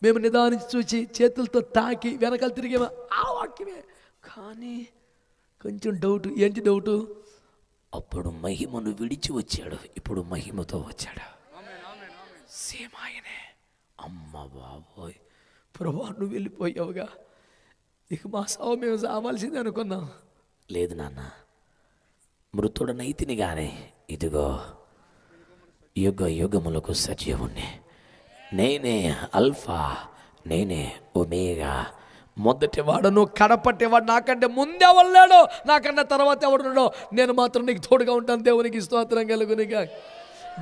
మేము నిదానించి చూచి చేతులతో తాకి వెనకాల తిరిగేమా ఆ వాక్యమే. కానీ కొంచెం డౌట్. ఏంటి డౌటు? అప్పుడు మహిమను విడిచి వచ్చాడు, ఇప్పుడు మహిమతో వచ్చాడు. సేమ్ ఆయనే. అమ్మ బాబోయ్, ప్రభువా నువ్వు వెళ్ళిపోయావుగా, ఇక మా సావు మేము సావాల్సిందే అనుకున్నాం. లేదు నాన్న, మృతుడనైతిని గాని ఇదిగో యుగ యుగములకు సజీవుణ్ణి. నేనే అల్ఫా, నేనే ఒమేగా, మొదటి వాడను కడపట్టేవాడు. నాకంటే ముందే వెళ్ళాడు, నాకన్నా తర్వాత ఎవడున్నాడో, నేను మాత్రం నీకు తోడుగా ఉంటాను. దేవునికి స్తోత్రం కలుగునిగా.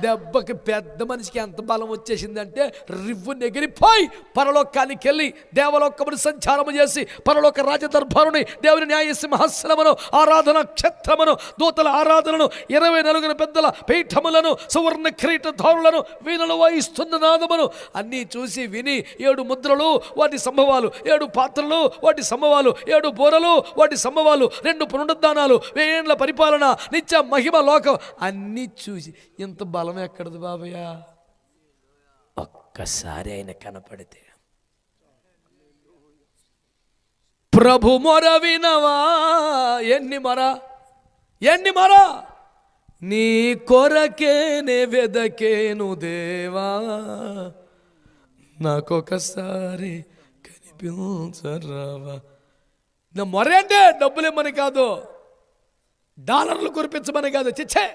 దెబ్బకి పెద్ద మనిషికి ఎంత బలం వచ్చేసిందంటే రివ్వు ఎగిరిపోయి పరలోకానికి వెళ్ళి దేవలోకమును సంచారము చేసి పరలోక రాజదర్బారుని, దేవుని న్యాయ సింహాసనమును, ఆరాధన క్షేత్రమును, దూతల ఆరాధనను, 24 పెద్దల పీఠములను, సువర్ణ కిరీటధారులను, వీణలు వాయిస్తున్న నాదమును అన్నీ చూసి విని 7 ముద్రలు వాటి సంభవాలు, 7 పాత్రలు వాటి సంభవాలు, 7 బోరలు వాటి సంభవాలు, 2 పునరుద్ధానాలు, 1000 ఏండ్ల పరిపాలన, నిత్య మహిమ లోకం అన్నీ చూసి ఇంత బలం ఎక్కడదు బాబయ్య. ఒక్కసారి ఆయన కనపడితే ప్రభు మొర వినవా, ఎన్ని మొర నీ కొరకేనే వెదకేను దేవా, నాకొకసారి కనిపించరావా. నా మొర అంటే డబ్బులు ఇమ్మని కాదు, డాలర్లు కురిపించమని కాదు, చిచ్చే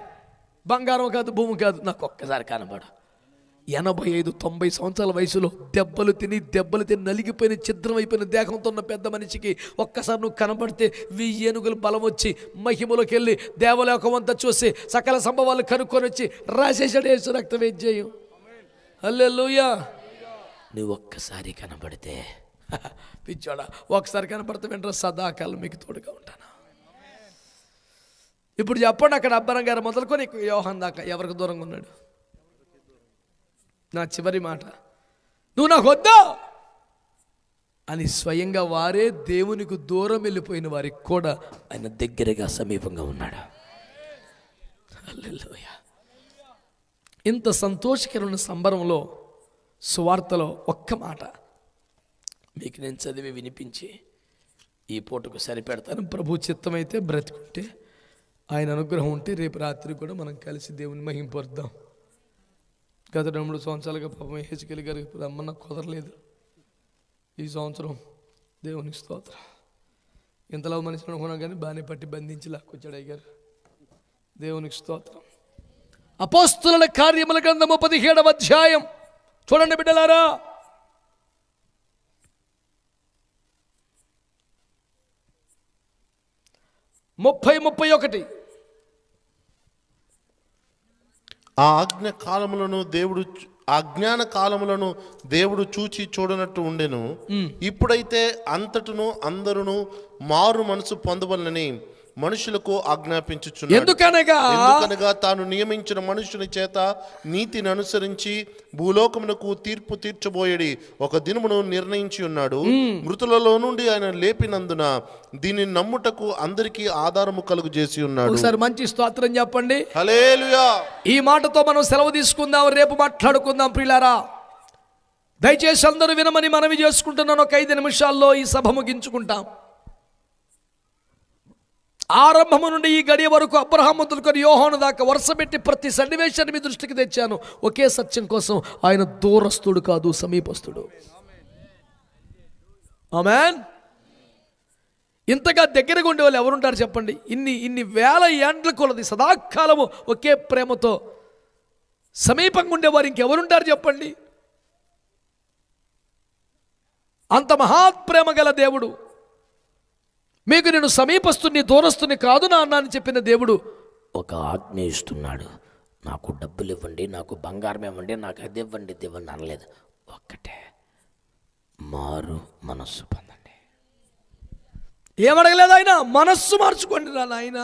బంగారం కాదు, భూమి కాదు, నాకు ఒక్కసారి కనబడు. 85-90 సంవత్సరాల వయసులో దెబ్బలు తిని నలిగిపోయిన ఛిద్రం అయిపోయిన దేహంతో ఉన్న పెద్ద మనిషికి ఒక్కసారి నువ్వు కనబడితే 1000 ఏనుగులు బలం వచ్చి మహిమలోకి వెళ్ళి దేవలోకం అంతా చూసి సకల సంభవాలు కనుక్కొని వచ్చి రాసేసాడు యేసు రక్తవేద్యం. హల్లెలూయా. నువ్వు ఒక్కసారి కనబడితే పిచ్చోడా, ఒకసారి కనపడితే వెంటనే సదాకాలం మీకు తోడుగా ఉంటాను. ఇప్పుడు చెప్పండి, అక్కడ అబ్బరం గారు మొదలుకొని యోహాన్ దాకా ఎవరికి దూరంగా ఉన్నాడు? నా చివరి మాట, నువ్వు నాకు వద్దా అని స్వయంగా వారే దేవునికి దూరం వెళ్ళిపోయిన వారికి కూడా ఆయన దగ్గరగా సమీపంగా ఉన్నాడు. హల్లెలూయా. ఇంత సంతోషకరమైన సంబరంలో సువార్తలో ఒక్క మాట మీకు నేను చదివి వినిపించి ఈ పూటకు సరిపెడతాను. ప్రభు చిత్తమైతే బ్రతికుంటే, ఆయన అనుగ్రహం ఉంటే రేపు రాత్రి కూడా మనం కలిసి దేవుని మహింపరుద్దాం. గత 2 సంవత్సరాలుగా పాపం హెచ్కెళ్ళి గారికి రమ్మన్న కుదరలేదు. ఈ సంవత్సరం దేవునికి స్తోత్రం. ఇంతలో మనిషి అనుకున్నాం కానీ బాగానే పట్టి బంధించి లాక్కొచ్చాడు అయ్యారు. దేవునికి స్తోత్రం. అపోస్తుల కార్యముల గ్రంథము 17వ అధ్యాయం చూడండి బిడ్డలారా. ముప్పై 31. ఆ అజ్ఞాన కాలములను దేవుడు చూచి చూడనట్టు ఉండెను. ఇప్పుడైతే అంతటను అందరును మారు మనసు పొందవలనని మనుషులకు ఆజ్ఞాపించుచున్నాడు. ఎందుకనగా తాను నియమించిన మనుషుని చేత నీతిని అనుసరించి భూలోకమునకు తీర్పు తీర్చబోయేడి ఒక దినమును నిర్ణయించి ఉన్నాడు. మృతులలో నుండి ఆయన లేపినందున దీనిని నమ్ముటకు అందరికీ ఆధారము కలుగు చేసి ఉన్నాడు. ఒకసారి మంచి స్తోత్రం చెప్పండి. హల్లెలూయా. ఈ మాటతో మనం సెలవు తీసుకుందాం, రేపు మాట్లాడుకుందాం ప్రియులారా. దయచేసి అందరూ వినమని మనవి చేసుకుంటున్నాను. ఒక 5 నిమిషాల్లో ఈ సభ ముగించుకుంటాం. ఆరంభము నుండి ఈ గడియ వరకు అబ్రహాము మొదలుకొని యోహాను దాకా వరుస పెట్టి ప్రతి సన్నివేశాన్ని మీ దృష్టికి తెచ్చాను. ఒకే సత్యం కోసం, ఆయన దూరస్తుడు కాదు, సమీపస్తుడు. ఆమేన్. ఇంతగా దగ్గరగా ఉండే వాళ్ళు ఎవరుంటారు చెప్పండి? ఇన్ని వేల ఏండ్ల కొలది సదాకాలము ఒకే ప్రేమతో సమీపంగా ఉండేవారు ఇంకెవరుంటారు చెప్పండి? అంత మహాప్రేమ గల దేవుడు, మీకు నేను సమీపస్తుని దూరస్తుని కాదు నాన్న అని చెప్పిన దేవుడు ఒక ఆజ్ఞ ఇస్తున్నాడు. నాకు డబ్బులు ఇవ్వండి, నాకు బంగారం ఇవ్వండి, నాకు అది ఇవ్వండి, ఇది ఇవ్వండి అనలేదు. ఒక్కటే, మారు మనస్సు పొందండి. ఏమడగలేదు ఆయన, మనస్సు మార్చుకోండి రా నాయన.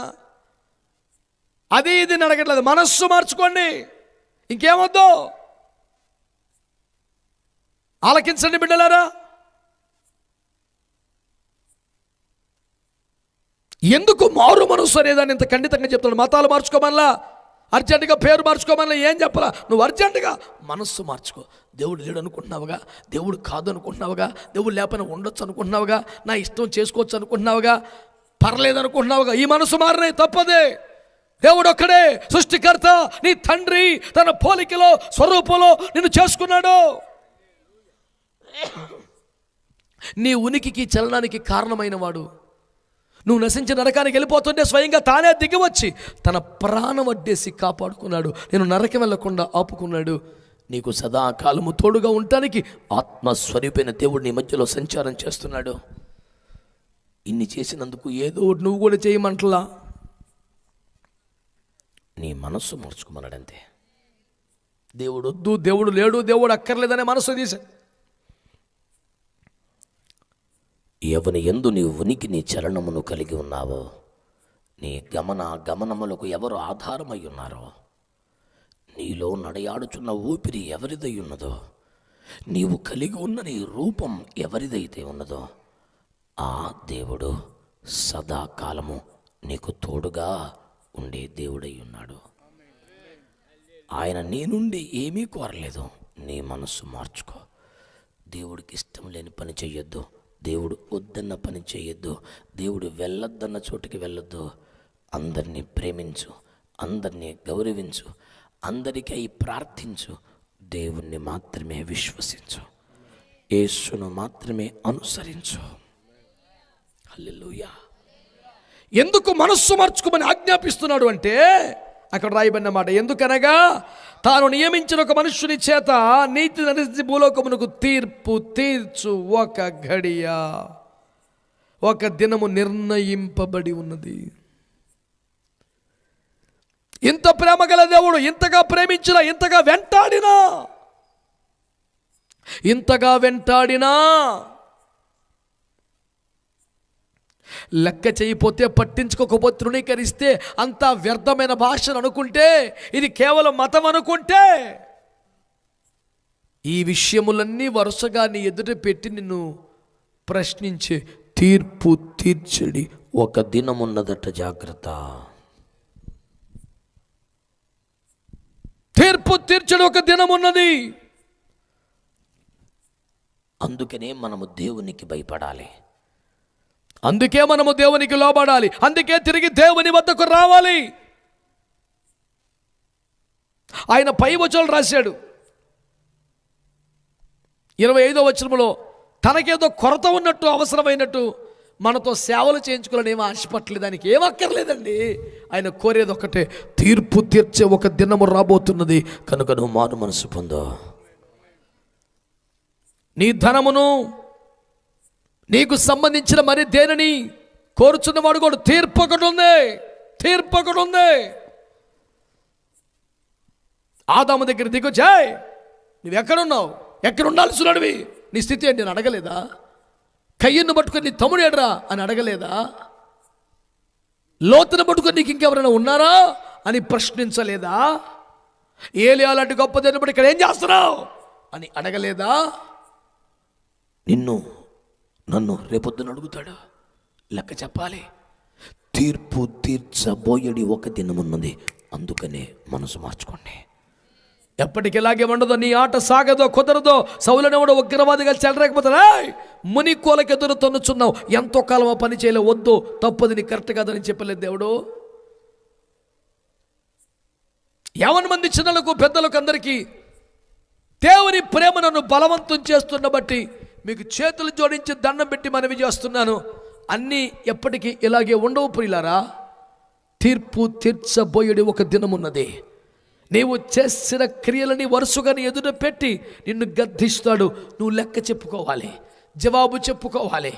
అది ఇది అడగట్లేదు, మనస్సు మార్చుకోండి, ఇంకేమొద్దు. ఆలకించండి బిడ్డలారా. ఎందుకు మారు మనస్సు అనేదాన్ని ఇంత ఖండితంగా చెప్తాడు? మతాలు మార్చుకోమల్లా, అర్జెంటుగా పేరు మార్చుకోమల్లా ఏం చెప్పరా? నువ్వు అర్జెంటుగా మనస్సు మార్చుకో. దేవుడు లేడు అనుకుంటున్నావుగా, దేవుడు కాదు అనుకుంటున్నావుగా, దేవుడు లేకపోయినా ఉండొచ్చు అనుకుంటున్నావుగా, నా ఇష్టం చేసుకోవచ్చు అనుకుంటున్నావుగా, పర్లేదు అనుకుంటున్నావుగా, ఈ మనసు మారనే తప్పదే. దేవుడు ఒక్కడే సృష్టికర్త, నీ తండ్రి తన పోలికలో స్వరూపంలో నిన్ను చేసుకున్నాడు. నీ ఉనికికి చలనానికి కారణమైన వాడు. నువ్వు నశించిన నరకానికి వెళ్ళిపోతుంటే స్వయంగా తానే దిగివచ్చి తన ప్రాణం అడ్డేసి కాపాడుకున్నాడు. నేను నరకం వెళ్ళకుండా ఆపుకున్నాడు. నీకు సదాకాలము తోడుగా ఉండటానికి ఆత్మస్వరూపైన దేవుడు నీ మధ్యలో సంచారం చేస్తున్నాడు. ఇన్ని చేసినందుకు ఏదో నువ్వు కూడా చేయమంటలా, నీ మనస్సు మార్చుకోమన్నాడంతే. దేవుడు వద్దు, దేవుడు లేడు, దేవుడు అక్కర్లేదనే మనస్సు తీసా. ఎవని యందు నీ ఉనికిని చలనమును కలిగి ఉన్నావో, నీ గమనములకు ఎవరు ఆధారమై ఉన్నారో, నీలో నడయాడుచున్న ఊపిరి ఎవరిదై ఉన్నదో, నీవు కలిగి ఉన్న నీ రూపం ఎవరిదైతే ఉన్నదో, ఆ దేవుడు సదాకాలము నీకు తోడుగా ఉండే దేవుడై ఉన్నాడు. ఆయన నీ నుండి ఏమీ కోరలేదు. నీ మనస్సు మార్చుకో. దేవుడికి ఇష్టం లేని పని చెయ్యొద్దు, దేవుడు వద్దన్న పని చేయొద్దు, దేవుడు వెళ్ళొద్దన్న చోటుకి వెళ్ళొద్దు. అందరినీ ప్రేమించు, అందరినీ గౌరవించు, అందరికై ప్రార్థించు, దేవుణ్ణి మాత్రమే విశ్వసించు, యేసును మాత్రమే అనుసరించు. హల్లెలూయా. ఎందుకు మనస్సు మార్చుకోమని ఆజ్ఞాపిస్తున్నాడు అంటే అక్కడ రాయబడిన మాట, ఎందుకనగా తాను నియమించిన ఒక మనుష్యుని చేత నీతి నడిచి భూలోకమునకు తీర్పు తీర్చు ఒక ఘడియ, ఒక దినము నిర్ణయింపబడి ఉన్నది. ఇంత ప్రేమ గల దేవుడు, ఇంతగా ప్రేమించినా, ఇంతగా వెంటాడినా లెక్క చేయకపోతే, పట్టించుకోకపోతే, తృణీకరిస్తే అంతా వ్యర్థమైన భాషను అనుకుంటే, ఇది కేవలం మతం అనుకుంటే, ఈ విషయములన్నీ వరుసగా నీ ఎదుట పెట్టి నిన్ను ప్రశ్నించే తీర్పు తీర్చడి ఒక దినమున్నదట. జాగ్రత్త. తీర్పు తీర్చడి ఒక దినమున్నది. అందుకనే మనము దేవునికి భయపడాలి. అందుకే మనము దేవునికి లోబడాలి. అందుకే తిరిగి దేవుని వద్దకు రావాలి. ఆయన పై వచనాలు రాశాడు 25వ వచనంలో, తనకేదో కొరత ఉన్నట్టు, అవసరమైనట్టు మనతో సేవలు చేయించుకోవాలని ఏమో ఆశపట్టలేదు. దానికి ఏమక్కర్లేదండి. ఆయన కోరేది ఒకటే, తీర్పు తీర్చే ఒక దినము రాబోతున్నది కనుక నువ్వు మారు మనసు పొందో. నీ ధనమును, నీకు సంబంధించిన మరి దేనిని కోరుచున్నవాడు కూడా తీర్పు ఒకటి ఉంది. తీర్పు ఒకటి ఉంది. ఆదాము దగ్గర దిగొచ్చాయ్, నువ్వెక్కడున్నావు, ఎక్కడ ఉండాల్సినవి, నీ స్థితి ఏంటి నేను అడగలేదా? కయ్యను పట్టుకొని నీ తమ్ముడు ఏడ్రా అని అడగలేదా? లోతును పట్టుకొని నీకు ఇంకెవరైనా ఉన్నారా అని ప్రశ్నించలేదా? ఏలియా లాంటి గొప్ప దేవుని బట్టి ఇక్కడ ఏం చేస్తున్నావు అని అడగలేదా? నన్ను రేపొద్దున అడుగుతాడా? లెక్క చెప్పాలి. తీర్పు తీర్చబోయడి ఒక దినమున్నది. అందుకనే మనసు మార్చుకోండి. ఎప్పటికి ఇలాగే ఉండదో, నీ ఆట సాగదో, కుదరదో. సౌలనేవాడు ఉగ్రవాదిగా చెలరేకపోతాడా? ముని కోలకెదురు తన్నుచున్నావు, ఎంతో కాలం పని చేయలే, వద్దు, తప్పది, నీ కరెక్ట్ కాదని చెప్పలేదు దేవుడు. యవన మంది చిన్నలకు పెద్దలకు అందరికీ దేవుని ప్రేమ నన్ను బలవంతం చేస్తున్న బట్టి మీకు చేతులు జోడించి దండం పెట్టి మనవి చేస్తున్నాను. అన్నీ ఎప్పటికీ ఇలాగే ఉండవు ప్రియులారా. తీర్పు తీర్చబోయేది ఒక దినమున్నది. నీవు చేసిన క్రియలని వరుసగా నీ ఎదుట పెట్టి నిన్ను గద్దిస్తాడు. నువ్వు లెక్క చెప్పుకోవాలి, జవాబు చెప్పుకోవాలి.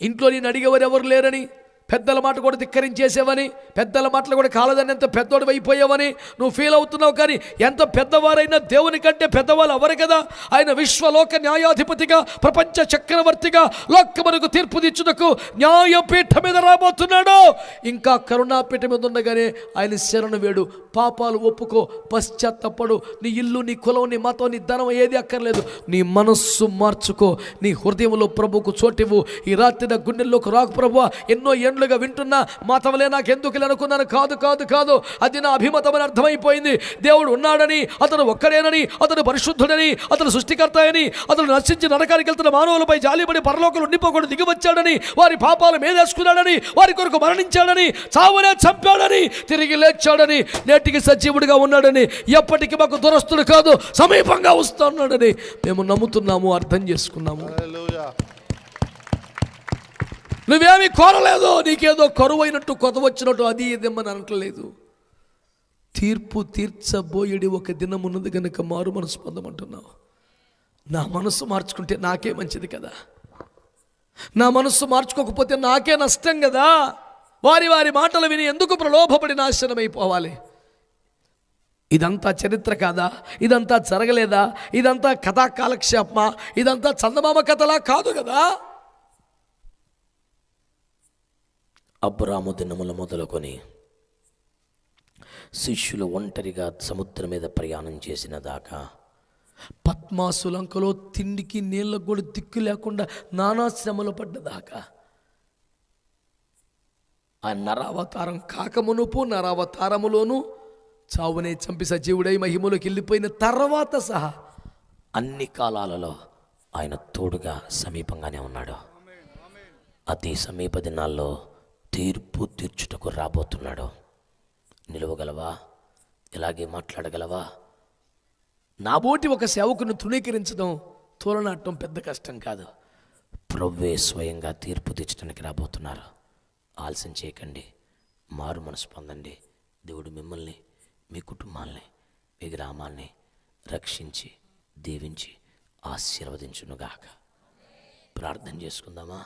ఇంట్లో నేను అడిగేవారు ఎవరు లేరని, పెద్దల మాట కూడా ధిక్కరించేసేవని, పెద్దల మాటలు కూడా కాలదని ఎంత పెద్దోడు అయిపోయావని నువ్వు ఫీల్ అవుతున్నావు. కానీ ఎంత పెద్దవారైనా దేవుని కంటే పెద్దవాళ్ళు ఎవరు కదా. ఆయన విశ్వలోక న్యాయాధిపతిగా, ప్రపంచ చక్రవర్తిగా, లోకమునకు తీర్పు తీర్చుటకు న్యాయపీఠం మీద రాబోతున్నాడు. ఇంకా కరుణాపీఠం మీద ఉండగానే ఆయన శరణు వేడు, పాపాలు ఒప్పుకో, పశ్చాత్తపడు. నీ ఇల్లు, నీ కులం, నీ మతం, నీ ధనం ఏది అక్కర్లేదు. నీ మనస్సు మార్చుకో. నీ హృదయంలో ప్రభువుకు చోటివ్వు. ఈ రాత్రి నా గుండెల్లోకి రాకు ప్రభువా, ఎన్నో ఏండ్లుగా వింటున్నా, మతంలే నాకెందుకు అనుకున్నాను. కాదు, అది నా అభిమతం అని అర్థమైపోయింది. దేవుడు ఉన్నాడని, అతను ఒక్కడేనని, అతను పరిశుద్ధుడని, అతను సృష్టికర్త అని, అతను నశించి నరకానికి వెళ్తున్న మానవులపై జాలిపడి పరలోకంలో ఉండిపోకుండా దిగివచ్చాడని, వారి పాపాలు మేదేసుకున్నాడని, వారి కొరకు మరణించాడని, చావునే చంపాడని, తిరిగి లేచాడని, నేటికి సజీవుడిగా ఉన్నాడని, ఎప్పటికీ మాకు దురస్తుడు కాదు, సమీపంగా వస్తున్నాడని మేము నమ్ముతున్నాము, అర్థం చేసుకున్నాము. నువ్వేమీ కోరలేదు, నీకేదో కరువైనట్టు, కొత్త వచ్చినట్టు, అది ఇదేమని అనట్లేదు. తీర్పు తీర్చబోయేది ఒక దినమున్నది కనుక మారు మనసు పొందమంటున్నావు. నా మనసు మార్చుకుంటే నాకే మంచిది కదా. నా మనసు మార్చుకోకపోతే నాకే నష్టం కదా. వారి మాటలు విని ఎందుకు ప్రలోభపడి నాశనమైపోవాలి? ఇదంతా చరిత్ర కాదా? ఇదంతా జరగలేదా? ఇదంతా కథా కాలక్షేపమా? ఇదంతా చందమామ కథలా కాదు కదా. అబ్రాము దినముల మొదలుకొని శిష్యులు ఒంటరిగా సముద్రం మీద ప్రయాణం చేసిన దాకా, పద్మాసులంకలో తిండికి నీళ్ళకు కూడా దిక్కు లేకుండా నానా శ్రమలు పడ్డదాకా, ఆ నరావతారం కాకమునుపు నరావతారములోను చావునే చంపి సజీవుడై మహిమలోకి వెళ్ళిపోయిన తర్వాత సహా అన్ని కాలాలలో ఆయన తోడుగా సమీపంగానే ఉన్నాడు. అతి సమీప దినాల్లో తీర్పు తీర్చుటకు రాబోతున్నాడు. నిలవగలవా? ఇలాగే మాట్లాడగలవా? నాబోటి ఒక సేవకుని తృణీకరించడం, తోలనాటం పెద్ద కష్టం కాదు. ప్రభువే స్వయంగా తీర్పు తీర్చడానికి రాబోతున్నారు. ఆలస్యం చేయకండి, మారు మనసు పొందండి. దేవుడు మిమ్మల్ని, మీ కుటుంబాల్ని, మీ గ్రామాల్ని రక్షించి, దీవించి, ఆశీర్వదించునుగాక. ప్రార్థన చేసుకుందామా?